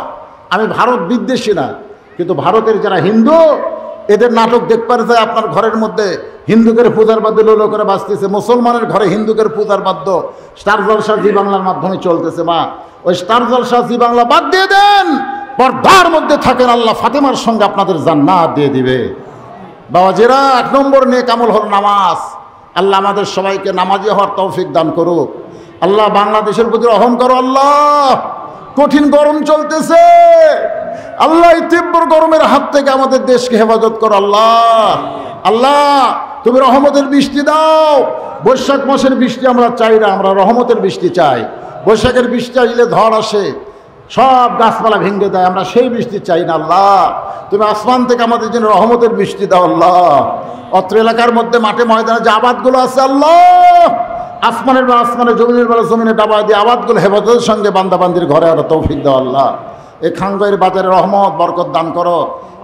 আমি ভারত বিদ্বেষী না, কিন্তু ভারতের যারা হিন্দু এদের নাটক দেখবার যায় আপনার ঘরের মধ্যে হিন্দুকের পূজার বাদ্য লোলো করে বাঁচতেছে, মুসলমানের ঘরে হিন্দুকের পূজার বাদ্য স্টার জলসা জি বাংলার মাধ্যমে চলতেছে। মা, ওই স্টার জলসা জি বাংলা বাদ দিয়ে দেন, পর্দার মধ্যে থাকেন, আল্লাহ ফাতেমার সঙ্গে আপনাদের জান্নাত দিয়ে দিবে। বাবাজিরা, 1 নম্বর নেক আমল হল নামাজ। আল্লাহ আমাদের সবাইকে নামাজি হওয়ার তৌফিক দান করুক। আল্লাহ বাংলাদেশের প্রতি রহম করো। আল্লাহ কঠিন গরম চলতেছে, আল্লাহ এই তীব্র গরমের হাত থেকে আমাদের দেশকে হেফাজত করো। আল্লাহ, আল্লাহ তুমি রহমতের বৃষ্টি দাও। বৈশাখ মাসের বৃষ্টি আমরা চাই না, আমরা রহমতের বৃষ্টি চাই। বৈশাখের বৃষ্টি আসলে ঝড় আসে, সব গাছপালা ভেঙে দেয়, আমরা সেই বৃষ্টি চাই না। আল্লাহ তুমি আসমান থেকে আমাদের জন্য রহমতের বৃষ্টি দাও। আল্লাহ অত্র এলাকার মধ্যে মাঠে ময়দানে যে আবাদগুলো আছে, আল্লাহ আসমানের বা আসমানে, জমিনের বেলা জমিনে ডাবা দিয়ে আবাদগুলো হেফাজতের সঙ্গে বান্দাবান্দির ঘরে আরো তৌফিক দাও। আল্লাহ এই খাঙ্গের বাজারে রহমত বরকত দান করো,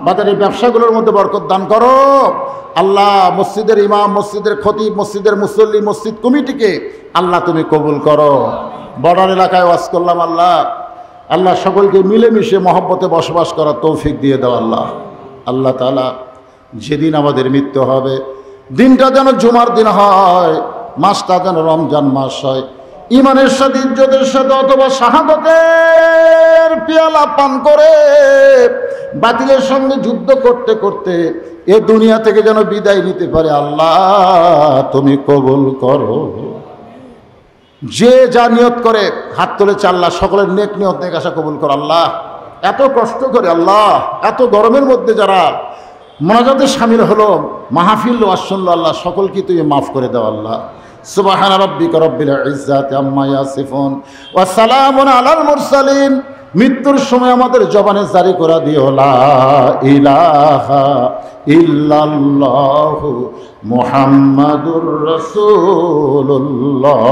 বাজারের ব্যবসাগুলোর মধ্যে বরকত দান করো। আল্লাহ মসজিদের ইমাম, মসজিদের খতিব, মসজিদের মুসল্লি, মসজিদ কমিটিকে আল্লাহ তুমি কবুল করো। বর্ডার এলাকায় ওয়াজ করলাম, আল্লাহ আল্লাহ সকলকে মিলেমিশে মহব্বতে বসবাস করার তৌফিক দিয়ে দাও। আল্লাহ আল্লাহ তাআলা যেদিন আমাদের মৃত্যু হবে দিনটা যেন জুমার দিন হয়, মাসটা যেন রমজান মাস হয়, ইমানের সাথে ইজ্জতের সাথে অথবা শাহাদাতের পেয়ালা পান করে বাতিলের সঙ্গে যুদ্ধ করতে করতে এ দুনিয়া থেকে যেন বিদায় নিতে পারে। আল্লাহ তুমি কবুল করো। যে যা নিয়ত করে হাত তুলেছে, আল্লাহ সকলের নেক নিয়ত নেক আশা কবুল করো। আল্লাহ এত কষ্ট করে, আল্লাহ এত গরমের মধ্যে যারা মোনাজাতে শামিল হলো, মাহফিল ওয়াজ শুনলো, আল্লাহ সকলকে তুমি মাফ করে দাও। আল্লাহ সুবহানা রাব্বিকা রাব্বিল ইজ্জাতি আম্মা ইয়াসিফুন ওয়া সালামুন আলাল মুরসালিন। মৃত্যুর সময় আমাদের জবানে জারি করে দিও লা ইলাহা ইল্লাল্লাহু মুহাম্মাদুর রাসূলুল্লাহ।